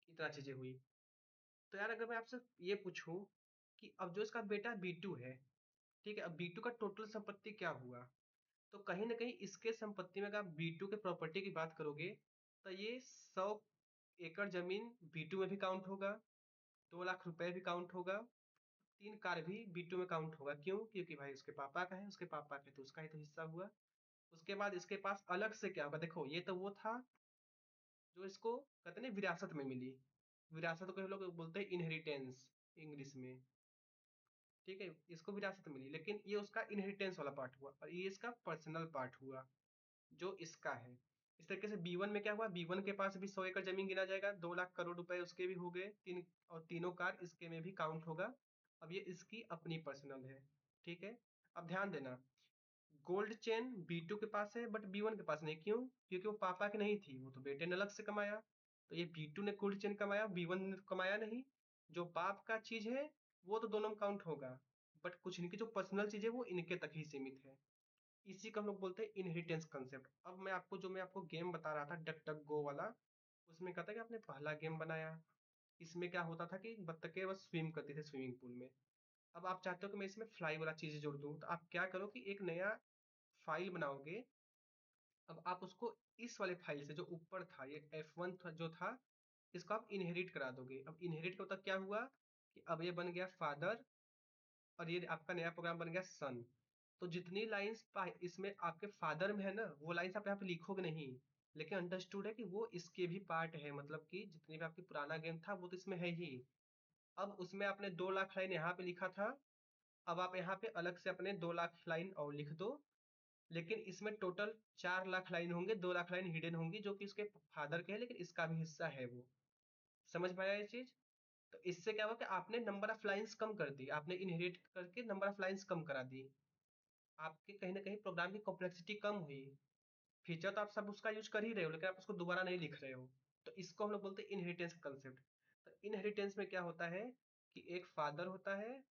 इतना चीजें हुई। तो यार अगर मैं आपसे ये पूछूं कि अब जो इसका बेटा B2 है, ठीक है, अब B2 का टोटल संपत्ति क्या हुआ, तो कहीं ना कहीं इसके संपत्ति में अगर आप B2 के प्रॉपर्टी की बात करोगे, तो ये 100 एकड़ जमीन B2 में भी काउंट होगा, 2 लाख रुपए भी काउंट होगा, 3 कार भी B2 में काउंट होगा। क्यों? क्योंकि भाई उसके पापा का है, उसके पापा का है, तो उसका ही तो हिस्सा हुआ। उसके बाद इसके पास अलग से क्या होगा, देखो ये तो वो था जो इसको कहते हैं ना विरासत में मिली। विरासत को हम लोग बोलते हैं इनहेरिटेंस इंग्लिश में, ठीक है। इसको विरासत मिली, लेकिन ये उसका इनहेरिटेंस वाला पार्ट हुआ, और ये इसका पर्सनल पार्ट हुआ जो इसका है। इस तरीके से B1 में क्या हुआ, B1 के पास भी 100 एकड़ जमीन गिना जाएगा, 2 लाख करोड़ रुपए उसके भी हो गए, तीन और तीनों कार इसके में भी काउंट होगा। अब ये इसकी अपनी पर्सनल है, ठीक है। अब ध्यान देना, गोल्ड चेन B2 के पास है बट B1 के पास नहीं। क्यों? क्योंकि वो पापा की नहीं थी, वो तो बेटे ने अलग से कमाया। तो ये B2 ने गोल्ड चेन कमाया, B1 ने तो कमाया नहीं। जो बाप का चीज है वो तो दोनों में काउंट होगा, बट कुछ इनकी जो पर्सनल चीज है वो इनके तक ही सीमित है। इसी को हम लोग बोलते हैं इनहेरिटेंस कंसेप्ट। अब मैं आपको गेम बता रहा था डक डक गो वाला, उसमें कहता है कि आपने पहला गेम बनाया। इसमें क्या होता था कि बत्तखें बस स्विम करती थी स्विमिंग पूल में। अब आप चाहते हो कि मैं इसमें फ्लाई वाला चीज जोड़ दूं, तो आप क्या करो कि एक नया फाइल बनाओगे। अब आप उसको इस वाले फाइल से जो ऊपर था, ये F1 था जो था, इसको आप इनहेरिट करा दोगे। अब इनहेरिट होता क्या हुआ कि अब ये बन गया फादर, और ये आपका नया प्रोग्राम बन गया सन। तो जितनी लाइंस इसमें आपके फादर में है ना, वो लाइंस आप यहाँ पे लिखोगे नहीं, लेकिन अंडरस्टूड है कि वो इसके भी पार्ट है, मतलब कि जितनी भी आपकी पुराना गेम था वो तो इसमें है ही। अब उसमें आपने 2 लाख लाइन यहाँ पे लिखा था, अब आप यहाँ पे अलग से अपने 2 लाख लाइन और लिख दो। लेकिन इसमें टोटल 4 लाख लाइन होंगे, 2 लाख लाइन हिडन होंगी जो कि उसके फादर के है, लेकिन इसका भी हिस्सा है वो। समझ में आया ये चीज? तो इससे क्या हुआ कि आपने नंबर ऑफ लाइंस कम कर दी, आपने इनहेरिट करके नंबर ऑफ लाइंस कम करा दी, आपके कहीं ना कहीं प्रोग्राम की कॉम्प्लेक्सिटी कम हुई। फीचर तो आप सब उसका यूज कर ही रहे हो, लेकिन आप उसको दोबारा नहीं लिख रहे हो। तो इसको हम लोग बोलते हैं इनहेरिटेंस कंसेप्ट। तो इनहेरिटेंस में क्या होता है कि एक फादर होता है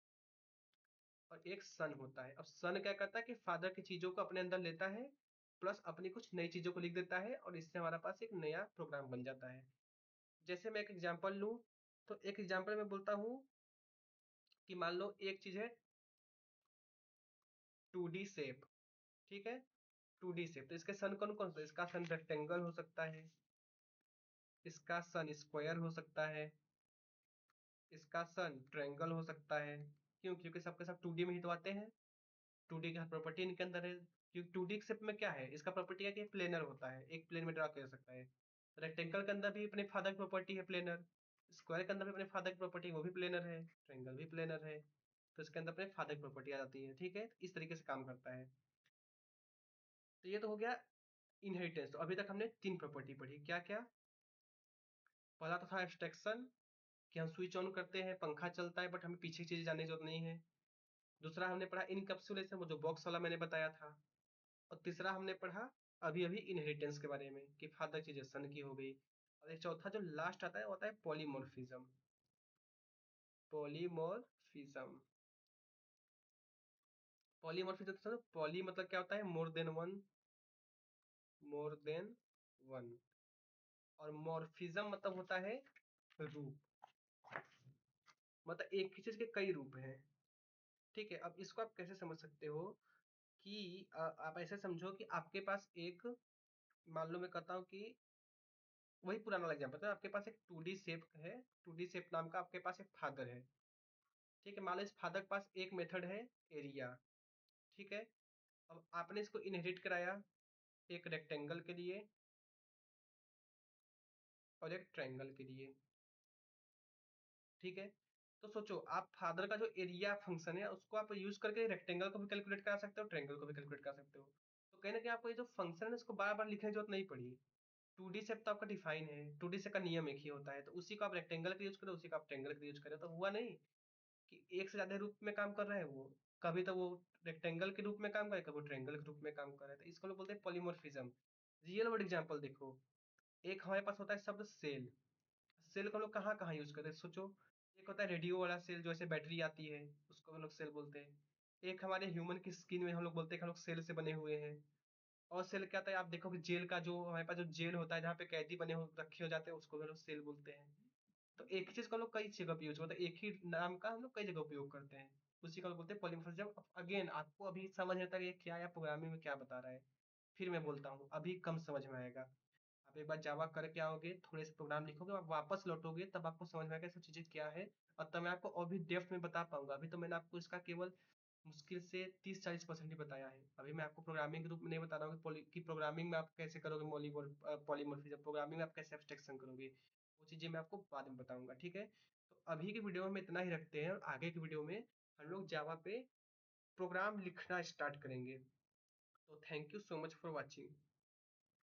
और एक सन होता है। अब सन क्या करता है कि फादर की चीजों को अपने अंदर लेता है, प्लस अपनी कुछ नई चीजों को लिख देता है, और इससे हमारे पास एक नया प्रोग्राम बन जाता है। जैसे मैं एक एग्जांपल लूं, तो एक एग्जांपल में बोलता हूं कि मान लो एक चीज है 2D शेप, ठीक है, 2D शेप। तो इसके सन कौन कौन सा? इसका सन रेक्टेंगल हो सकता है, इसका सन स्क्वायर हो सकता है, इसका सन ट्रायंगल हो सकता है। क्यों? क्योंकि सबके सब 2D में ही तो आते हैं, 2D का प्रॉपर्टी इनके अंदर है। क्योंकि 2D शेप में क्या है, इसका प्रॉपर्टी है कि प्लेनर होता है, एक प्लेन में ड्रा कर सकता है। रेक्टेंगल के अंदर भी अपने फादर की प्रॉपर्टी है प्लेनर, स्क्वायर के अंदर भी अपने फादर की प्रॉपर्टी वो भी प्लेनर है, ट्रायंगल भी प्लेनर है। तो इसके अंदर अपने फादर की प्रॉपर्टी आ जाती है, ठीक है, इस तरीके से काम करता है। तो ये तो हो गया इनहेरिटेंस। तो अभी तक हमने 3 प्रॉपर्टी पढ़ी, क्या क्या? पहला तो था एब्स्ट्रैक्शन, कि हम स्विच ऑन करते हैं, पंखा चलता है, बट हमें पीछे की चीजें जानने की जरूरत नहीं है। दूसरा हमने पढ़ा इनकैप्सुलेशन, वो जो बॉक्स वाला मैंने बताया था। और तीसरा हमने पढ़ा अभी अभी इनहेरिटेंस के बारे में, कि फादर चीजें सन की हो गई। और एक चौथा जो लास्ट आता है वो आता है पॉलीमॉर्फिज्म। पॉलीमॉर्फिज्म, पॉलीमॉर्फिज्म तो पॉली मतलब क्या होता है? More than one, more than one. और मॉर्फिज्म मतलब होता है रूप, मतलब एक ही चीज के कई रूप हैं। ठीक है, अब इसको आप कैसे समझ सकते हो कि आप ऐसे समझो कि आपके पास एक, मान लो मैं कहता हूँ कि वही पुराना एग्जाम्पल है, आपके पास एक 2D शेप है, 2D शेप नाम का आपके पास एक फादर है। ठीक है, मान लो इस फादर के पास एक मेथड है एरिया, ठीक है। अब आपने इसको इनहेरिट कराया एक रेक्टेंगल के लिए और एक ट्रायंगल के लिए, ठीक है। तो सोचो आप फादर का जो एरिया फंक्शन है उसको आप यूज करके रेक्टेंगल को भी कैलकुलेट करा सकते हो, ट्रायंगल को भी कैलकुलेट करा सकते हो। तो कहीं ना कहीं आपको ये जो फंक्शन है इसको बार बार लिखने की जरूरत नहीं पड़ी। 2D शेप तो आपका डिफाइन है, 2D शेप का नियम एक ही होता है, तो उसी को आप रेक्टेंगल का यूज करो, उसी का आप ट्रायंगल का यूज करो। तो हुआ नहीं कि एक से ज्यादा रूप में काम कर रहा है वो, कभी तो वो रेक्टेंगल के रूप में काम करे, कभी ट्रायंगल के रूप में काम कर रहा है। तो इसको लोग बोलते हैं पॉलीमॉर्फिज्म। रियल वर्ल्ड एग्जांपल देखो, एक हमारे पास होता है शब्द सेल। सेल को हम लोग कहाँ कहाँ यूज करते हैं सोचो। एक होता है रेडियो वाला सेल, जो ऐसे बैटरी आती है, उसको हम लोग सेल बोलते हैं। एक हमारे ह्यूमन की स्किन में हम लोग बोलते हैं कि हम लोग सेल से बने हुए हैं। और सेल क्या होता है, आप देखोगे जेल का जो हमारे पास जो जेल होता है जहाँ पे कैदी बने हो रखे हो जाते हैं, उसको हम लोग सेल बोलते हैं। तो एक ही चीज का हम लोग कई जगह पे यूज, मतलब एक ही नाम का हम लोग कई जगह उपयोग करते हैं, उसी का हम लोग बोलते हैं पॉलीमॉर्फिज्म। अगेन आपको अभी समझ नहीं आता कि ये क्या है, प्रोग्रामिंग में क्या बता रहा है। फिर मैं बोलता हूँ अभी कम समझ में आएगा। आप एक बार जावा करके आओगे, थोड़े से प्रोग्राम लिखोगे, आप वापस लौटोगे, तब आपको समझ में आएगा सब चीजें क्या है। और तब मैं आपको और भी डेप्थ में बता पाऊंगा। अभी तो मैंने आपको इसका केवल मुश्किल से 30-40% ही बताया है। अभी मैं आपको प्रोग्रामिंग के रूप में नहीं बता रहा हूँ कि प्रोग्रामिंग में आप कैसे करोगे पॉलीमॉर्फिज्म, प्रोग्रामिंग में आप कैसे एब्स्ट्रैक्शन करोगे, वो चीजें मैं आपको बाद में बताऊंगा, ठीक है। तो अभी के वीडियो में इतना ही रखते हैं, और आगे के वीडियो में हम लोग जावा पे प्रोग्राम लिखना स्टार्ट करेंगे। तो thank you so much for watching.